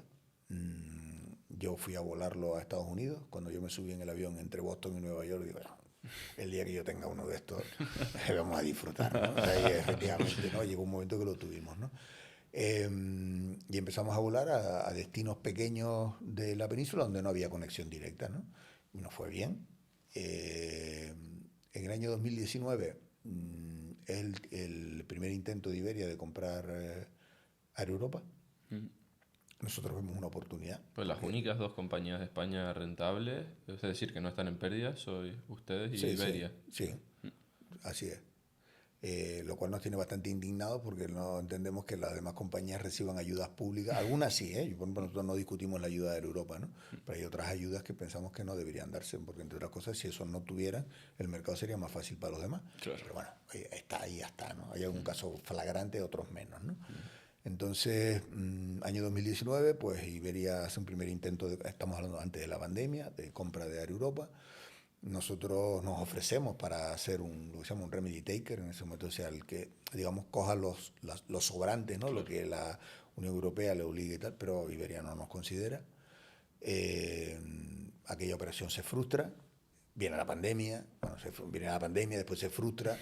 Yo fui a volarlo a Estados Unidos, cuando yo me subí en el avión entre Boston y Nueva York, digo, el día que yo tenga uno de estos, vamos a disfrutar, ¿no? O sea, y efectivamente, ¿no? Llegó un momento que lo tuvimos, ¿no? Y empezamos a volar a destinos pequeños de la península donde no había conexión directa, ¿no? Y nos fue bien. En el año 2019 el primer intento de Iberia de comprar Air Europa. Nosotros vemos una oportunidad. Pues las únicas 2 compañías de España rentables, es decir, que no están en pérdida, sois ustedes y Iberia. Sí, así es. Lo cual nos tiene bastante indignados porque no entendemos que las demás compañías reciban ayudas públicas. Algunas sí, por ejemplo, nosotros no discutimos la ayuda de Europa, ¿no? Pero hay otras ayudas que pensamos que no deberían darse, porque entre otras cosas, si eso no tuvieran, el mercado sería más fácil para los demás. Claro. Pero bueno, ahí está, ¿no? Hay algún caso flagrante, otros menos, ¿no? Entonces, año 2019, pues Iberia hace un primer intento, estamos hablando antes de la pandemia, de compra de Air Europa. Nosotros nos ofrecemos para hacer lo que se llama un remedy taker, en ese momento, o sea, el que, digamos, coja los sobrantes, ¿no? Claro. Lo que la Unión Europea le obligue y tal, pero Iberia no nos considera. Aquella operación se frustra, viene la pandemia, bueno, viene la pandemia, después se frustra.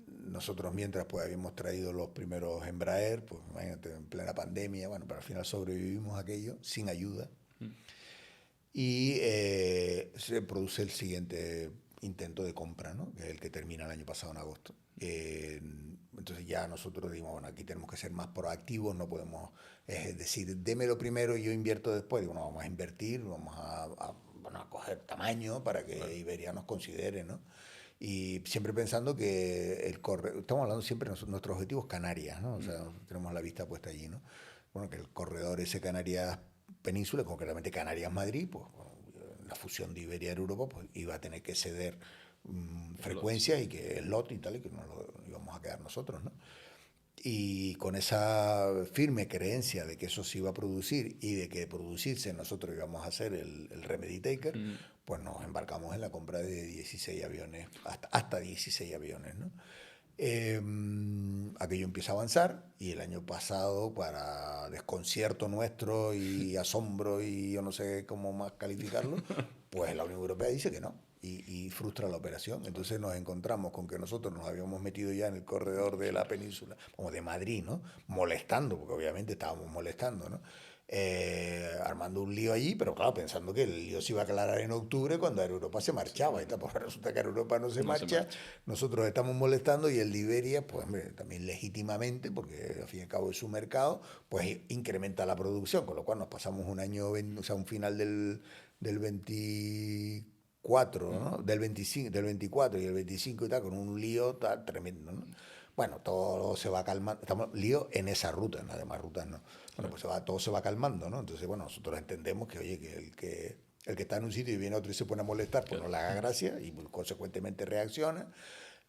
Nosotros mientras pues habíamos traído los primeros Embraer, pues imagínate, en plena pandemia, bueno, pero al final sobrevivimos aquello sin ayuda. Y se produce el siguiente intento de compra, ¿no? Que es el que termina el año pasado en agosto. Entonces ya nosotros dijimos, bueno, aquí tenemos que ser más proactivos, no podemos decir, démelo primero y yo invierto después. Digo, no, vamos a invertir, vamos bueno, a coger tamaño para que Iberia nos considere, ¿no? Y siempre pensando que estamos hablando siempre de nuestro objetivo es Canarias, ¿no? O sea, tenemos la vista puesta allí, ¿no? Bueno, que el corredor ese Canarias Península, concretamente Canarias-Madrid, pues bueno, la fusión de Iberia y Europa, pues iba a tener que ceder frecuencias y que el lot y tal, y que no lo íbamos a quedar nosotros, ¿no? Y con esa firme creencia de que eso se iba a producir y de que de producirse nosotros íbamos a ser el remedy taker, pues nos embarcamos en la compra de 16 aviones, hasta 16 aviones, ¿no? Aquello empieza a avanzar y el año pasado, para desconcierto nuestro y asombro y yo no sé cómo más calificarlo, pues la Unión Europea dice que no y frustra la operación. Entonces nos encontramos con que nosotros nos habíamos metido ya en el corredor de la península, como de Madrid, ¿no? Molestando, porque obviamente estábamos molestando, ¿no? Armando un lío allí, pero claro, pensando que el lío se iba a aclarar en octubre cuando Air Europa se marchaba. Y pues resulta que Air Europa no se marcha, nosotros estamos molestando y el de Iberia, pues hombre, también legítimamente, porque al fin y al cabo es su mercado, pues incrementa la producción, con lo cual nos pasamos un año, o sea, un final del 24, ¿no? Del 25, del 24 y el 25 y tal, con un lío tal, tremendo, ¿no? Bueno, todo se va calmando. Estamos lío en esa ruta, en las demás rutas no. Bueno, pues todo se va calmando, ¿no? Entonces, bueno, nosotros entendemos que, oye, que el que está en un sitio y viene a otro y se pone a molestar, pues no le haga gracia y pues, consecuentemente reacciona.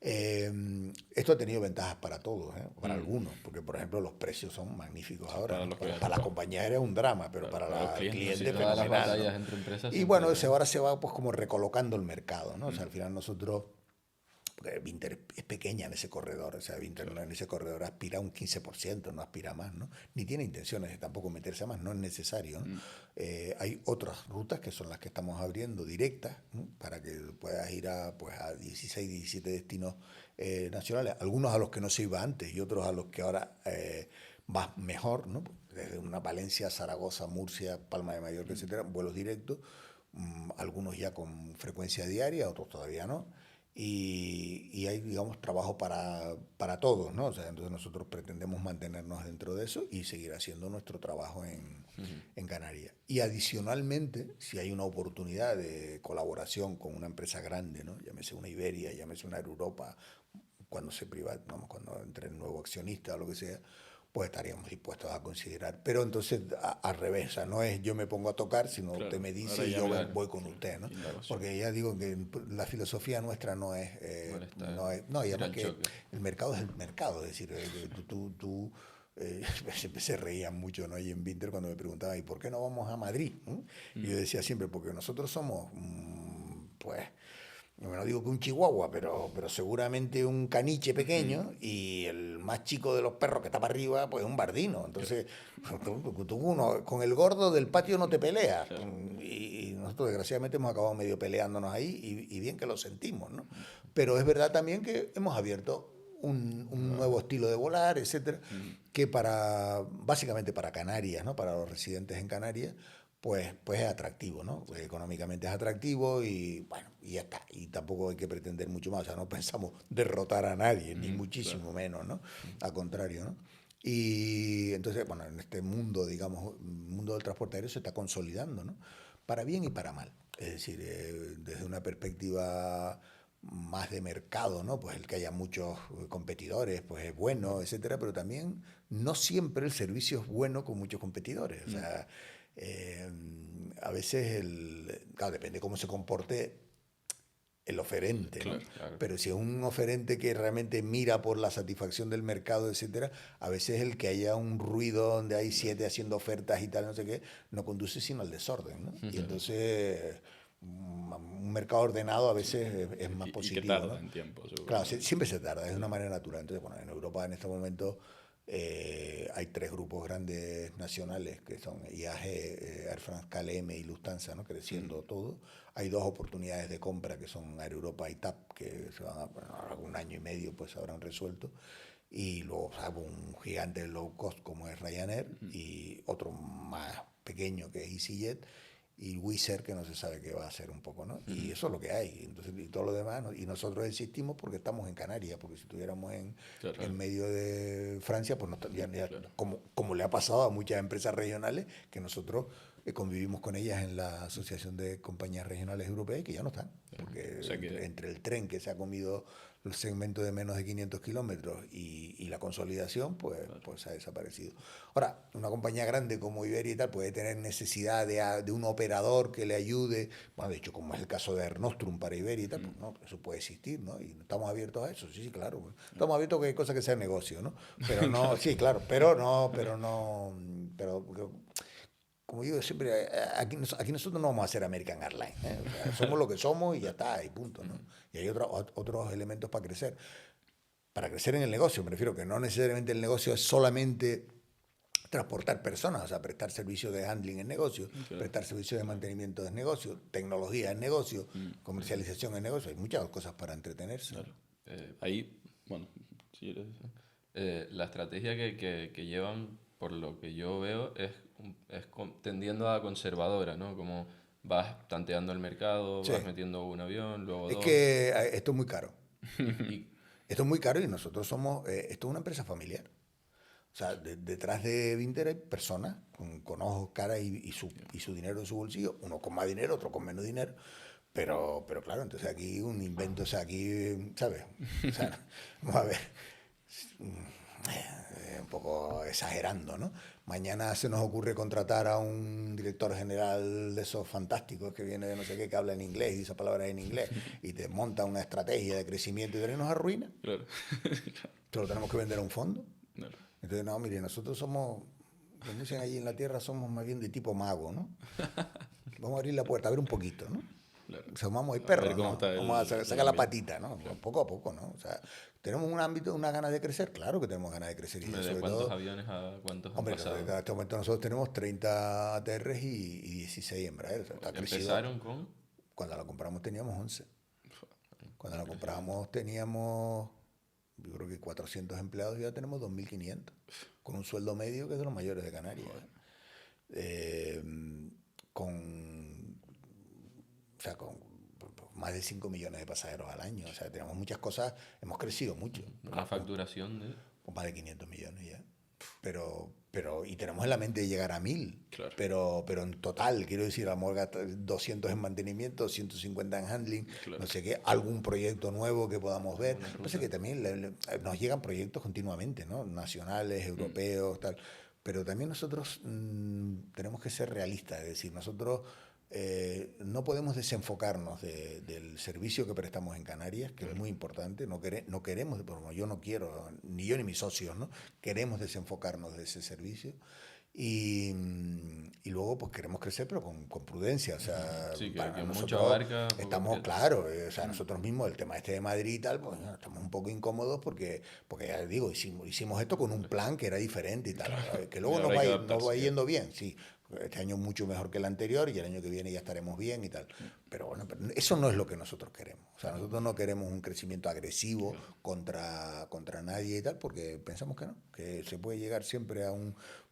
Esto ha tenido ventajas para todos, para algunos, porque por ejemplo los precios son magníficos ahora. Para las compañías era un drama, pero para el cliente fenomenal, ¿no? Y bueno, ahora se va pues como recolocando el mercado, ¿no? O sea, al final nosotros, porque Vinter es pequeña en ese corredor, o sea, Vinter en ese corredor aspira a un 15%, no aspira más, ¿no? Ni tiene intenciones de tampoco meterse a más, no es necesario, ¿no? Hay otras rutas que son las que estamos abriendo directas, ¿no? Para que puedas ir pues, a 16, 17 destinos nacionales, algunos a los que no se iba antes y otros a los que ahora vas mejor, ¿no? Desde una Valencia, Zaragoza, Murcia, Palma de Mallorca, etcétera, vuelos directos, algunos ya con frecuencia diaria, otros todavía no. Y hay, digamos, trabajo para todos, ¿no? O sea, entonces nosotros pretendemos mantenernos dentro de eso y seguir haciendo nuestro trabajo en Canarias. Y adicionalmente, si hay una oportunidad de colaboración con una empresa grande, ¿no? Llámese una Iberia, llámese una Air Europa, cuando cuando entre el nuevo accionista o lo que sea, pues estaríamos dispuestos a considerar. Pero entonces, al revés, o sea, no es yo me pongo a tocar, sino claro, usted me dice y yo voy con usted, ¿no? Porque ya digo que la filosofía nuestra no es... no, y además que el mercado es el mercado, es decir, siempre se reían mucho, ¿no? Y en Vinter cuando me preguntaban, ¿y por qué no vamos a Madrid? ¿no? Y yo decía siempre, porque nosotros somos, pues... No digo que un chihuahua, pero seguramente un caniche pequeño y el más chico de los perros que está para arriba, pues un bardino. Entonces, uno con el gordo del patio no te peleas. Y nosotros desgraciadamente hemos acabado medio peleándonos ahí y bien que lo sentimos, ¿no? Pero es verdad también que hemos abierto un nuevo estilo de volar, etcétera, que básicamente para Canarias, ¿no? Para los residentes en Canarias, pues es atractivo, ¿no? Pues económicamente es atractivo y bueno, y ya está. Y tampoco hay que pretender mucho más. O sea, no pensamos derrotar a nadie, ni muchísimo menos, ¿no? Al contrario, ¿no? Y entonces, bueno, en este mundo, digamos, el mundo del transporte aéreo se está consolidando, ¿no? Para bien y para mal. Es decir, desde una perspectiva más de mercado, ¿no? Pues el que haya muchos competidores, pues es bueno, etcétera, pero también no siempre el servicio es bueno con muchos competidores. O sea, a veces, claro, depende cómo se comporte el oferente, ¿no? Claro. Pero si es un oferente que realmente mira por la satisfacción del mercado, etcétera, a veces el que haya un ruido donde hay 7 haciendo ofertas y tal, no sé qué, no conduce sino al desorden, ¿no? Y entonces un mercado ordenado a veces es más positivo. Y que tarda, ¿no? en tiempo, seguro. Claro, siempre se tarda, es de una manera natural. Entonces, bueno, en Europa en este momento Hay 3 grupos grandes nacionales que son IAG, Air France, KLM y Lufthansa, ¿no? Creciendo todo. Hay 2 oportunidades de compra que son Air Europa y TAP, que se van a, bueno, algún año y medio pues habrán resuelto. Y luego un gigante low cost como es Ryanair y otro más pequeño que es EasyJet y Wizz Air que no se sabe qué va a hacer un poco, ¿no? Y eso es lo que hay. Entonces, y todo lo demás, ¿no? Y nosotros existimos porque estamos en Canarias, porque si estuviéramos en medio de Francia, pues no, como le ha pasado a muchas empresas regionales, que nosotros convivimos con ellas en la Asociación de Compañías Regionales Europeas y que ya no están. Porque O sea que- entre el tren que se ha comido el segmento de menos de 500 kilómetros y la consolidación, pues ha desaparecido. Ahora, una compañía grande como Iberia y tal puede tener necesidad de un operador que le ayude, bueno, de hecho, como es el caso de Air Nostrum para Iberia y tal, pues no, eso puede existir, ¿no? Y estamos abiertos a eso, sí, sí, claro. Estamos abiertos a que hay cosas que sean negocio, ¿no? Pero no, sí, claro, pero como digo siempre, aquí nosotros no vamos a ser American Airlines, ¿eh? O sea, somos lo que somos y ya está, y punto, ¿no? Y hay otros elementos para crecer. Para crecer en el negocio, me refiero que no necesariamente el negocio es solamente transportar personas, o sea, prestar servicios de handling en negocio, prestar servicios de mantenimiento en negocio, tecnología en negocio, comercialización en negocio, hay muchas cosas para entretenerse. Claro. Ahí, bueno, si eres... La estrategia que llevan, por lo que yo veo, tendiendo a conservadora, ¿no? Como vas tanteando el mercado, Sí. vas metiendo un avión, luego Es dos. que esto es muy caro. Y, Esto es muy caro y nosotros somos, esto es una empresa familiar. O sea, detrás de Vinter hay personas con ojos, cara y su dinero en su bolsillo, uno con más dinero, otro con menos dinero. Pero claro, entonces aquí un invento, o sea, aquí, ¿sabes? O sea, vamos a ver, un poco exagerando, ¿no? Mañana se nos ocurre contratar a un director general de esos fantásticos que viene de no sé qué, que habla en inglés y dice palabras en inglés y te monta una estrategia de crecimiento y nos arruina. Claro. Te lo tenemos que vender a un fondo. Claro. Entonces, no, mire, nosotros somos, como dicen allí en la tierra, somos más bien de tipo mago, ¿no? Vamos a abrir la puerta, a ver un poquito, ¿no? Claro. O sea, vamos a ir A perros, ver cómo ¿no? está Vamos a el sacar la ambiente. patita, ¿no? Poco a poco, ¿no? O sea, tenemos un ámbito, unas ganas de crecer, claro que tenemos ganas de crecer. Y ¿de sobre cuántos todo, aviones a cuántos han hombre, pasado? en este momento nosotros tenemos 30 ATRs y 16 Embraer. O sea, está crecido. Empezaron con... Cuando la compramos teníamos 11. Cuando la compramos teníamos, yo creo que 400 empleados y ya tenemos 2.500, con un sueldo medio que es de los mayores de Canarias. Con, o sea, con más de 5 millones de pasajeros al año. O sea, tenemos muchas cosas, hemos crecido mucho. Una facturación de... Con más de 500 millones ya. Y tenemos en la mente de llegar a 1.000. Claro. Pero en total, quiero decir, a lo mejor gastar 200 en mantenimiento, 150 en handling, Claro. no sé qué, algún proyecto nuevo que podamos ver. Pasa que también nos llegan proyectos continuamente, ¿no? Nacionales, europeos, tal. Pero también nosotros tenemos que ser realistas, es decir, nosotros no podemos desenfocarnos del servicio que prestamos en Canarias, que es muy importante. No queremos, yo no quiero, ni yo ni mis socios, ¿no? Queremos desenfocarnos de ese servicio. Y luego pues queremos crecer, pero con prudencia. O sea, Sí, que para mucho nosotros abarca, poco estamos aprieta. claros. O sea, nosotros mismos, el tema este de Madrid y tal, pues estamos un poco incómodos porque ya digo, hicimos esto con un plan que era diferente y tal. Que luego Y nos ahora hay que nos va adaptarse. yendo bien, sí. Este año mucho mejor que el anterior y el año que viene ya estaremos bien y tal. Pero bueno, eso no es lo que nosotros queremos. O sea, nosotros no queremos un crecimiento agresivo contra nadie y tal, porque pensamos que no, que se puede llegar siempre a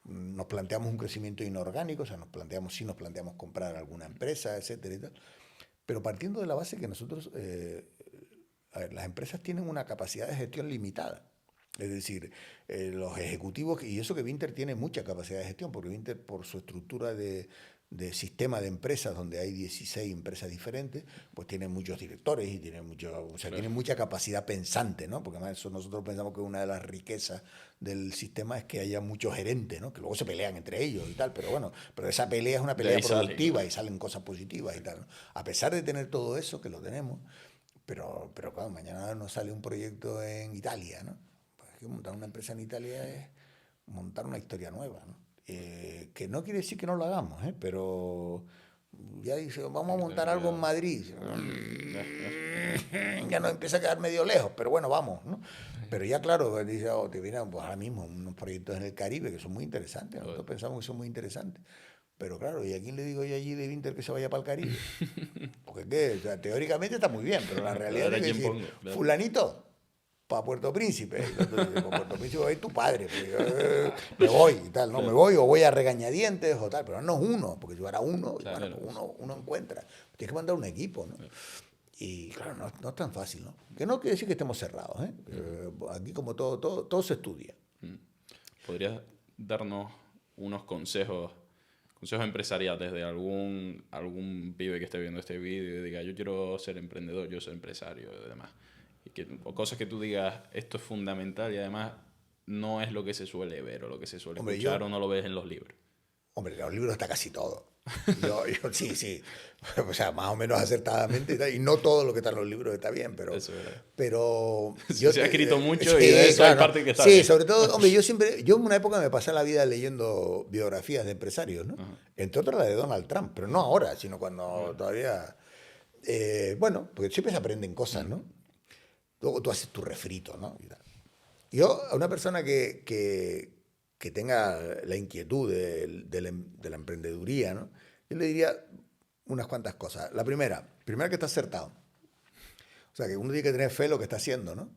nos planteamos un crecimiento inorgánico, o sea, nos planteamos comprar alguna empresa, etcétera y tal. Pero partiendo de la base que nosotros, a ver, las empresas tienen una capacidad de gestión limitada. Es decir, los ejecutivos, y eso que Vinter tiene mucha capacidad de gestión, porque Vinter por su estructura de sistema de empresas, donde hay 16 empresas diferentes, pues tiene muchos directores y tiene tiene mucha capacidad pensante, ¿no? Porque además eso nosotros pensamos que una de las riquezas del sistema es que haya muchos gerentes, ¿no? Que luego se pelean entre ellos y tal, pero bueno, pero esa pelea es una De pelea ahí sale, productiva claro. y salen cosas positivas y tal, ¿no? A pesar de tener todo eso, que lo tenemos, pero claro, mañana nos sale un proyecto en Italia, ¿no? Pues que montar una empresa en Italia es montar una historia nueva, ¿no? Que no quiere decir que no lo hagamos, ¿eh? Ya dice, vamos a montar algo en Madrid. Ya nos empieza a quedar medio lejos, pero bueno, vamos, ¿no? Pero ya claro, dice, oh, te vienen pues, ahora mismo unos proyectos en el Caribe que son muy interesantes, nosotros pensamos que son muy interesantes. Pero claro, ¿y a quién le digo yo allí de Vinter que se vaya para el Caribe? Porque ¿qué? O sea, teóricamente está muy bien, pero la realidad es que decir, fulanito, para Puerto Príncipe. Entonces, para Puerto Príncipe va a ir tu padre. Pues, me voy y tal, ¿no? Me voy o voy a regañadientes o tal, pero no es uno, porque si fuera uno, Claro. bueno, pues uno encuentra. Tienes que mandar un equipo, ¿no? Y claro, no es tan fácil, ¿no? Que no quiere decir que estemos cerrados, ¿eh? Aquí como todo se estudia. ¿Podrías darnos unos consejos empresariales de algún pibe que esté viendo este vídeo y diga, yo quiero ser emprendedor, yo soy empresario y demás? O cosas que tú digas, esto es fundamental y además no es lo que se suele ver o lo que se suele escuchar o no lo ves en los libros. Hombre, en los libros está casi todo. Yo sí. O sea, más o menos acertadamente. Y no todo lo que está en los libros está bien, pero... Eso es verdad. Pero se ha escrito mucho y de eso hay parte que está sí, bien. sobre todo, hombre, yo en una época me pasé la vida leyendo biografías de empresarios, ¿no? Entre otras la de Donald Trump, pero no ahora, sino cuando todavía... bueno, porque siempre se aprenden cosas, ¿no? Luego tú haces tu refrito, ¿no? Yo, a una persona que tenga la inquietud de la emprendeduría, ¿no? Yo le diría unas cuantas cosas. La primera que está acertado. O sea, que uno tiene que tener fe en lo que está haciendo, ¿no?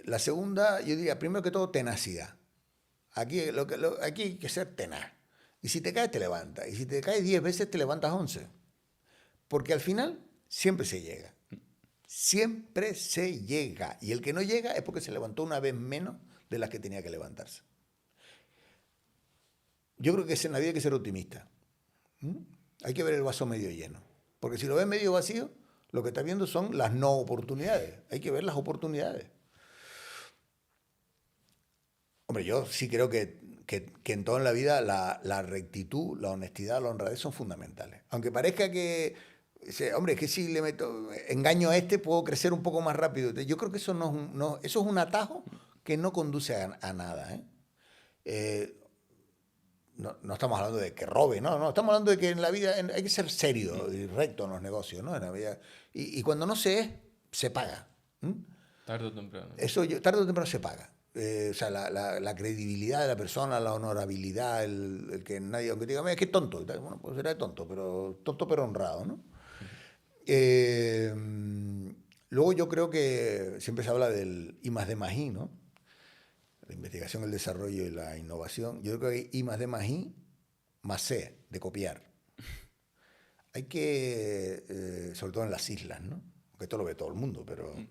La segunda, yo diría, primero que todo, tenacidad. Aquí hay que ser tenaz. Y si te caes, te levantas. Y si te caes 10 veces, te levantas 11. Porque al final siempre se llega. Siempre se llega. Y el que no llega es porque se levantó una vez menos de las que tenía que levantarse. Yo creo que en la vida hay que ser optimista. Hay que ver el vaso medio lleno. Porque si lo ves medio vacío, lo que estás viendo son las no oportunidades. Hay que ver las oportunidades. Hombre, yo sí creo que en toda la vida la rectitud, la honestidad, la honradez son fundamentales. Aunque parezca que, hombre, es que si le meto engaño a este, puedo crecer un poco más rápido. Yo creo que eso eso es un atajo que no conduce a nada. No estamos hablando de que robe, no, estamos hablando de que en la vida hay que ser serio y recto en los negocios, ¿no? En la vida, y cuando no se es, se paga. Tarde o temprano. Eso tarde o temprano se paga. O sea, la credibilidad de la persona, la honorabilidad, el que nadie, aunque diga, es que tonto, bueno, pues será tonto pero honrado, ¿no? Luego yo creo que siempre se habla del I+D+I, ¿no? La investigación, el desarrollo y la innovación. Yo creo que hay I+D+I más C, de copiar. Hay que, sobre todo en las islas, ¿no? Porque esto lo ve todo el mundo, pero hay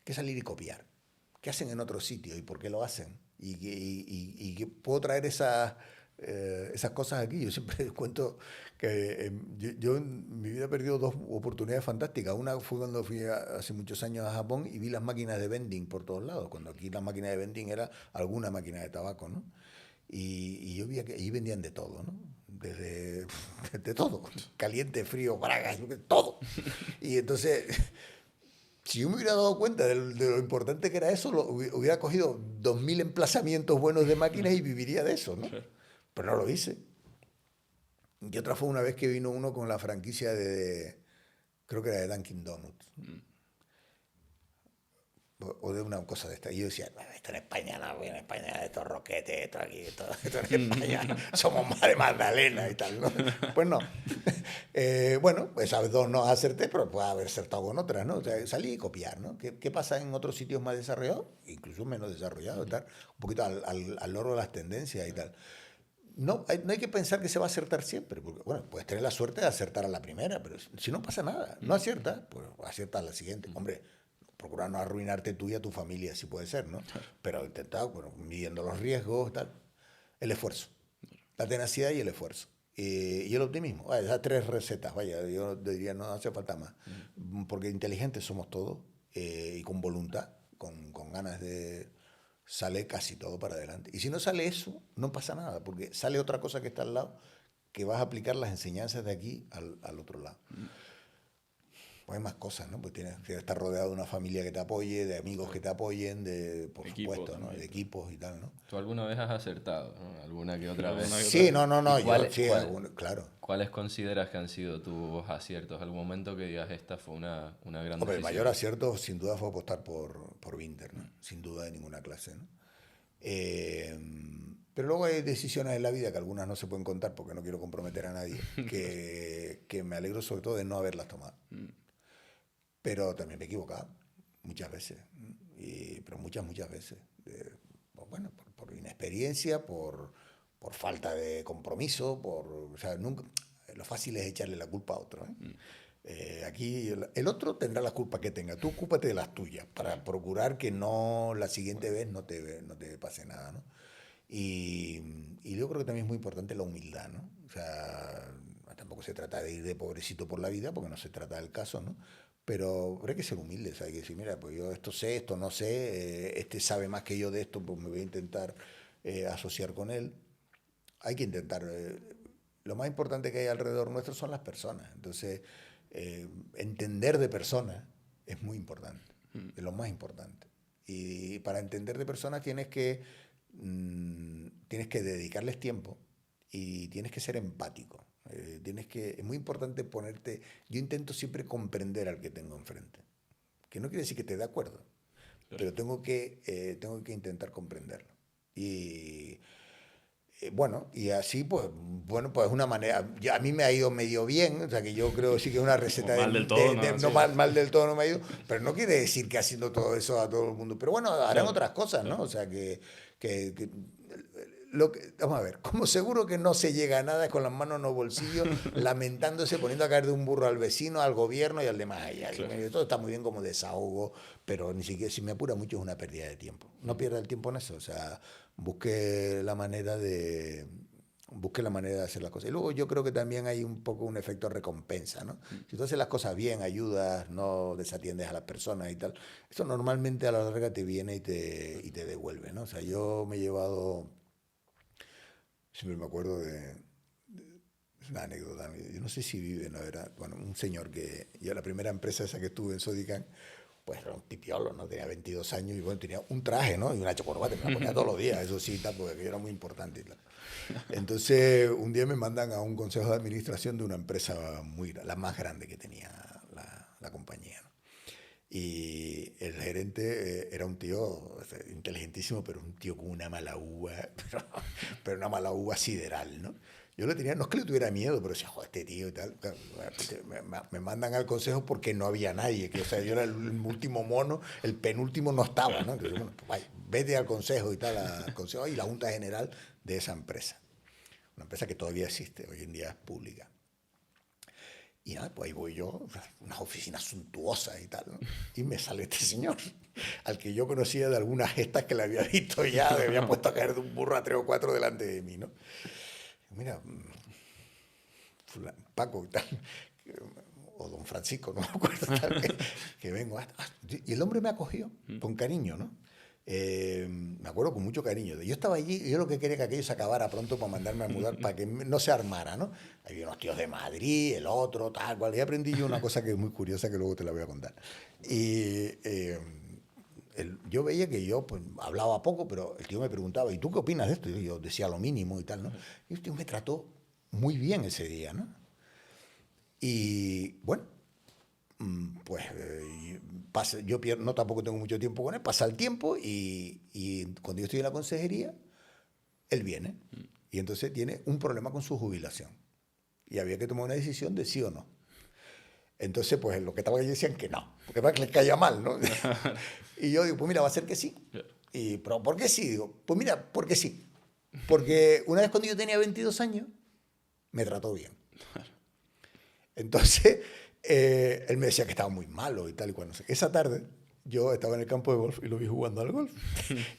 que salir y copiar. ¿Qué hacen en otro sitio y por qué lo hacen? Y que puedo traer esas cosas aquí. Yo siempre cuento que yo en mi vida he perdido 2 oportunidades fantásticas. Una fue cuando fui hace muchos años a Japón y vi las máquinas de vending por todos lados, cuando aquí la máquina de vending era alguna máquina de tabaco, ¿no? Y yo vi que allí vendían de todo, ¿no? Desde de todo, caliente, frío, bragas, todo. Y entonces... Si yo me hubiera dado cuenta de lo importante que era eso, hubiera cogido 2000 emplazamientos buenos de máquinas y viviría de eso, ¿no? Pero no lo hice. Y otra fue una vez que vino uno con la franquicia creo que era de Dunkin' Donuts. O de una cosa de esta. Y yo decía, esto en España no, en España estos roquetes, esto aquí, esto en España somos Madre Magdalena y tal, ¿no? Pues no. Bueno, pues esas 2 no acerté, pero puede haber acertado con otras, ¿no? O sea, salí y copiar, ¿no? ¿Qué pasa en otros sitios más desarrollados? Incluso menos desarrollados, tal. Un poquito al loro de las tendencias y tal. No hay que pensar que se va a acertar siempre, porque, bueno, puedes tener la suerte de acertar a la primera, pero si no pasa nada, no aciertas, pues acierta a la siguiente. Hombre, procurar no arruinarte tú y a tu familia, si puede ser, ¿no? Pero intentar, bueno, midiendo los riesgos, tal. El esfuerzo. La tenacidad y el esfuerzo. Y el optimismo. Vaya, esas 3 recetas, vaya, yo diría, no hace falta más. Porque inteligentes somos todos y con voluntad, con ganas de... Sale casi todo para adelante. Y si no sale eso, no pasa nada, porque sale otra cosa que está al lado, que vas a aplicar las enseñanzas de aquí al otro lado. pues hay más cosas, ¿no? Pues tienes que estar rodeado de una familia que te apoye, de amigos que te apoyen, por Equipo supuesto, ¿no? también. De equipos y tal, ¿no? ¿Tú alguna vez has acertado, ¿no? Alguna que otra Alguna vez? que Sí, no, ¿Y yo sí, claro. ¿Cuáles consideras que han sido tus aciertos? ¿Algún momento que digas, esta fue una gran Hombre, el decisión? mayor acierto sin duda fue apostar por Vinter, ¿no? Sin duda de ninguna clase, ¿no? Eh, pero luego hay decisiones en la vida que algunas no se pueden contar porque no quiero comprometer a nadie, que me alegro sobre todo de no haberlas tomado. Pero también me he equivocado muchas veces, ¿no? Pero muchas veces. Pues bueno, por inexperiencia, por falta de compromiso, o sea, nunca, lo fácil es echarle la culpa a otro, ¿eh? Aquí el otro tendrá las culpas que tenga. Tú ocúpate de las tuyas para procurar que no la siguiente vez no te pase nada, ¿no? Y yo creo que también es muy importante la humildad, ¿no? O sea, tampoco se trata de ir de pobrecito por la vida, porque no se trata del caso, ¿no? Pero hay que ser humildes, hay que decir, mira, pues yo esto sé, esto no sé, este sabe más que yo de esto, pues me voy a intentar asociar con él. Hay que intentar. Lo más importante que hay alrededor nuestro son las personas. Entonces, entender de personas es muy importante, es lo más importante. Y para entender de personas tienes que dedicarles tiempo y tienes que ser empático. Es muy importante ponerte. Yo intento siempre comprender al que tengo enfrente, que no quiere decir que esté de acuerdo, pero tengo que intentar comprenderlo. Y bueno, y así, pues una manera. A mí me ha ido medio bien, o sea que yo creo sí que es una receta mal del todo, ¿no? no Sí. mal del todo no me ha ido, pero no quiere decir que haciendo todo eso a todo el mundo. Pero bueno, harán Claro, otras cosas, ¿no? O sea vamos a ver, como seguro que no se llega a nada con las manos en los bolsillos, lamentándose, poniendo a caer de un burro al vecino, al gobierno y al demás. Todo está muy bien como desahogo, pero ni siquiera, si me apura mucho, es una pérdida de tiempo. No pierda el tiempo en eso, o sea, busque la manera de hacer las cosas. Y luego yo creo que también hay un poco un efecto recompensa, ¿no? Si tú haces las cosas bien, ayudas, no desatiendes a las personas y tal, eso normalmente a la larga te viene y te devuelve, ¿no? O sea, yo me he llevado. Siempre me acuerdo es una anécdota. Yo no sé si vive, ¿no? Bueno, un señor que yo la primera empresa esa que estuve en Sodican, pues era un pipiolo, ¿no? Tenía 22 años y bueno, tenía un traje, ¿no? Y una chocorbata, me la ponía todos los días, eso sí, tal, porque era muy importante y tal. Entonces, un día me mandan a un consejo de administración de una empresa la más grande que tenía la compañía, ¿no? Y el gerente era un tío inteligentísimo, pero un tío con una mala uva, pero una mala uva sideral, ¿no? Yo le tenía, no es que le tuviera miedo, pero decía, joder, este tío y tal. Me mandan al consejo porque no había nadie, o sea, yo era el último mono, el penúltimo no estaba, ¿no? Entonces, bueno, pues vaya, vete al consejo y tal, al consejo y la junta general de esa empresa. Una empresa que todavía existe, hoy en día es pública. Y nada, pues ahí voy yo, unas oficinas suntuosas y tal, ¿no? Y me sale este señor, al que yo conocía de algunas gestas que le había visto ya, me había puesto a caer de un burro a 3 o 4 delante de mí, ¿no? Mira, Paco y tal, o don Francisco, no me acuerdo, tal, que vengo. Y el hombre me acogió con cariño, ¿no? Me acuerdo con mucho cariño. Yo estaba allí y yo lo que quería que aquello se acabara pronto para mandarme a mudar, para que no se armara, ¿no? Había unos tíos de Madrid, el otro, tal cual. Y aprendí yo una cosa que es muy curiosa que luego te la voy a contar. Y yo veía que yo pues, hablaba poco, pero el tío me preguntaba, ¿y tú qué opinas de esto? Y yo decía lo mínimo y tal, ¿no? Y el tío me trató muy bien ese día, ¿no? Y bueno, pues no tampoco tengo mucho tiempo con él, pasa el tiempo y cuando yo estoy en la consejería, él viene y entonces tiene un problema con su jubilación y había que tomar una decisión de sí o no. Entonces, pues lo que estaba allí decían que no, porque para que les caía mal, ¿no? Y yo digo, pues mira, va a ser que sí. ¿Pero por qué sí? Digo, pues mira, porque sí. Porque una vez cuando yo tenía 22 años, me trató bien. Entonces, él me decía que estaba muy malo y tal y cual. No sé. Esa tarde yo estaba en el campo de golf y lo vi jugando al golf.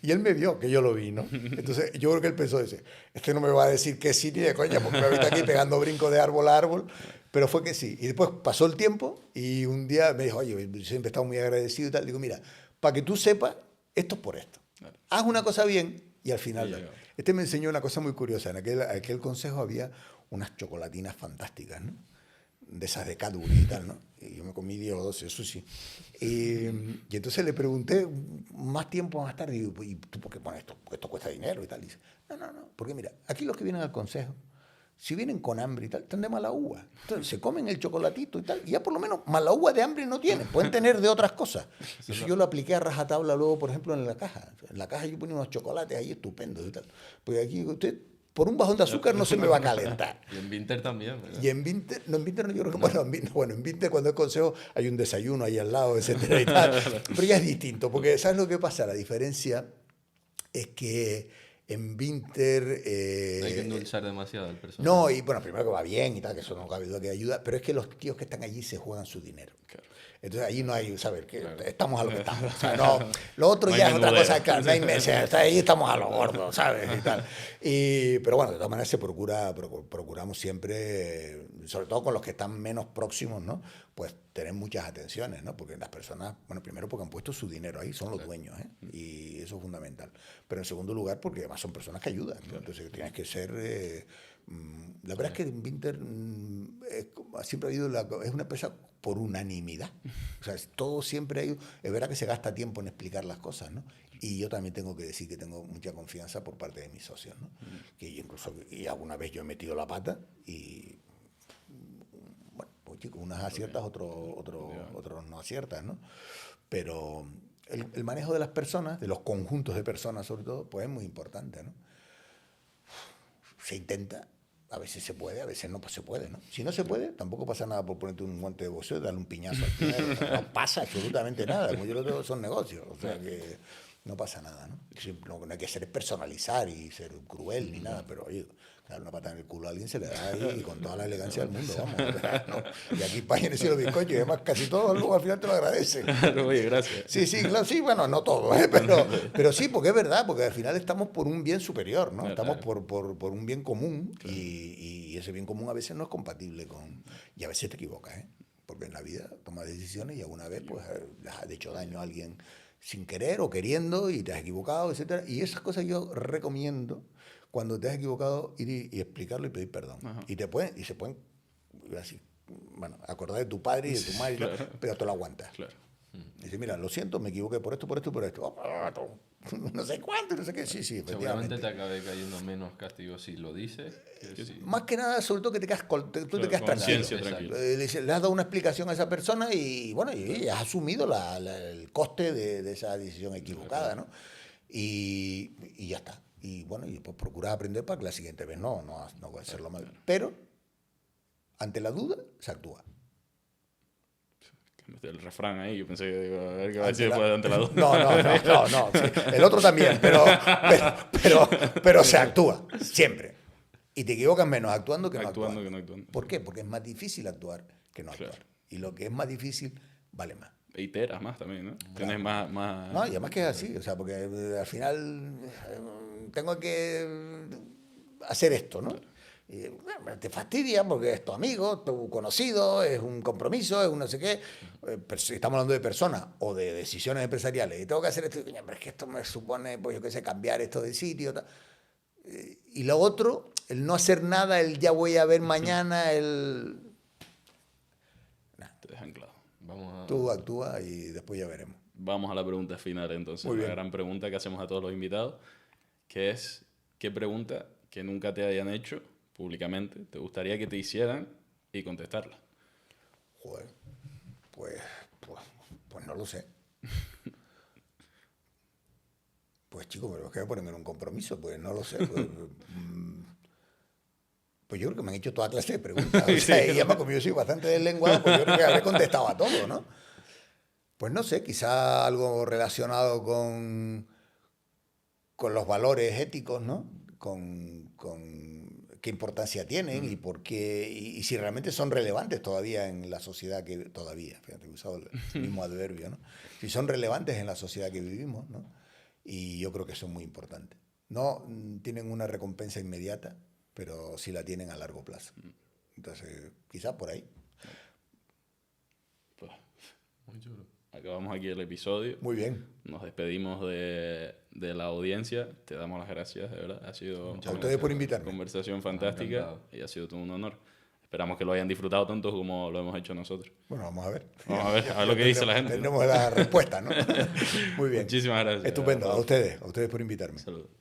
Y él me vio que yo lo vi, ¿no? Entonces, yo creo que él pensó, dice, este no me va a decir que sí ni de coña, porque me ha visto aquí pegando brincos de árbol a árbol. Pero fue que sí. Y después pasó el tiempo y un día me dijo, oye, yo siempre he estado muy agradecido y tal. Digo, mira, para que tú sepas, esto es por esto. Haz una cosa bien y al final... Este me enseñó una cosa muy curiosa. En aquel consejo había unas chocolatinas fantásticas, ¿no? de esas de Cadbury y tal, ¿no? Y yo me comí 10 o 12 sushi. Y entonces le pregunté más tiempo más tarde, digo, ¿y tú por qué pones esto? Porque esto cuesta dinero y tal. Y dice, no, porque mira, aquí los que vienen al consejo, si vienen con hambre y tal, están de mala uva. Entonces se comen el chocolatito y tal, y ya por lo menos mala uva de hambre no tienen, pueden tener de otras cosas. Eso yo lo apliqué a rajatabla luego, por ejemplo, en la caja. En la caja yo ponía unos chocolates ahí estupendos y tal. Pues aquí usted, por un bajón de azúcar no se me va a calentar. Y en Vinter también, ¿verdad? Y en Vinter, no, yo creo que, bueno, en Vinter cuando es consejo hay un desayuno ahí al lado, etcétera y tal. Pero ya es distinto, porque ¿sabes lo que pasa? La diferencia es que en Vinter... No hay que endulzar demasiado al personaje. No, y bueno, primero que va bien y tal, que eso no cabe duda que ayuda, pero es que los tíos que están allí se juegan su dinero. Claro. Entonces allí no hay, ¿sabes? Que Claro. estamos a lo que estamos. O sea, no, lo otro No hay ya es otra menudeo. cosa, claro, no hay meses, ahí estamos a lo gordo, ¿sabes? Y tal. Pero bueno, de todas maneras procuramos siempre, sobre todo con los que están menos próximos, ¿no? Pues tener muchas atenciones, ¿no? Porque las personas, bueno, primero porque han puesto su dinero ahí, son los dueños, ¿eh? Y eso es fundamental. Pero en segundo lugar porque además son personas que ayudan, ¿no? Entonces tienes que ser... la verdad es que en Vinter siempre ha habido, es una empresa por unanimidad. O sea, todo siempre ha ido... Es verdad que se gasta tiempo en explicar las cosas, ¿no? Y yo también tengo que decir que tengo mucha confianza por parte de mis socios, ¿no? Que incluso y alguna vez yo he metido la pata y... Bueno, pues chicos, unas aciertas, otros no aciertas, ¿no? Pero el manejo de las personas, de los conjuntos de personas sobre todo, pues es muy importante, ¿no? Se intenta, a veces se puede, a veces no se puede, ¿no? Si no se puede, tampoco pasa nada por ponerte un guante de boxeo y darle un piñazo al primero. No pasa absolutamente nada, como yo lo digo, son negocios, o sea que no pasa nada, ¿no? No hay que ser personalizar y ser cruel ni nada, pero oye, dar una pata en el culo a alguien se le da ahí con toda la elegancia del mundo, vamos. ¿No? Y aquí España en el bizcocho y además casi todos luego al final te lo agradecen. Oye, gracias. Sí, claro, sí, bueno, no todo, pero sí, porque es verdad, porque al final estamos por un bien superior, ¿no? Estamos por un bien común y ese bien común a veces no es compatible con... Y a veces te equivocas, ¿eh? Porque en la vida tomas decisiones y alguna vez pues le has hecho daño a alguien sin querer o queriendo y te has equivocado, etcétera. Y esas cosas yo recomiendo cuando te has equivocado ir y explicarlo y pedir perdón. Y se pueden así, bueno, acordar de tu padre y de tu madre, Claro. pero te lo aguantas. Claro. Dice, mira, lo siento, me equivoqué por esto, por esto, por esto. No sé cuánto, no sé qué. Sí, Seguramente efectivamente. te acabe cayendo menos castigo si lo dices. Que si... Más que nada, sobre todo que te quedas, tú te Claro, quedas tranquilo. conciencia, tranquilo. Le has dado una explicación a esa persona y bueno, y has asumido el coste de esa decisión equivocada, ¿no? Y ya está. Y bueno, y pues procuras aprender para que la siguiente vez no va a hacerlo mal. Pero, ante la duda, se actúa. El refrán ahí, yo pensé que digo, a ver qué va a decir después de ante la duda. No. Sí. El otro también, pero se actúa, siempre. Y te equivocas menos actuando que no Actuando actuando. que no actuando. ¿Por qué? Porque es más difícil actuar que no actuar. Claro. Y lo que es más difícil, vale más. E iteras más también, ¿no? Tienes más... No, y además que es así, o sea, porque al final tengo que hacer esto, ¿no? Y, bueno, te fastidia porque es tu amigo, tu conocido, es un compromiso, es un no sé qué. Si estamos hablando de personas o de decisiones empresariales y tengo que hacer esto, y, pero es que esto me supone, pues yo qué sé, cambiar esto de sitio. Tal. Y lo otro, el no hacer nada, el ya voy a ver mañana, el... Te dejan claro. Vamos a... Tú actúa y después ya veremos. Vamos a la pregunta final entonces. Muy bien. La gran pregunta que hacemos a todos los invitados, que es, ¿qué pregunta que nunca te hayan hecho públicamente te gustaría que te hicieran y contestarla? Joder, pues no lo sé. Pues chico, pero es que me ponen en un compromiso, pues no lo sé. Pues yo creo que me han hecho toda clase de preguntas. O sea, y además, como yo soy bastante deslenguado, pues yo creo que habré contestado a todo, ¿no? Pues no sé, quizá algo relacionado con los valores éticos, ¿no? Con qué importancia tienen y por qué, y si realmente son relevantes todavía en la sociedad que todavía, fíjate, he usado el mismo adverbio, ¿no? Si son relevantes en la sociedad que vivimos, ¿no? Y yo creo que son muy importantes. No tienen una recompensa inmediata, pero sí la tienen a largo plazo. Entonces, quizá por ahí. Pues, Muy chulo. acabamos aquí el episodio. Muy bien. Nos despedimos de la audiencia. Te damos las gracias, de verdad. Ha sido A ustedes por una invitarme. conversación fantástica Encantado. y ha sido todo un honor. esperamos que lo hayan disfrutado tanto como lo hemos hecho nosotros. Bueno, vamos a ver. Vamos a ver lo que dice la gente. Tendremos la respuesta, ¿no? Muy bien. Muchísimas gracias. Estupendo. A ustedes por invitarme. Saludos.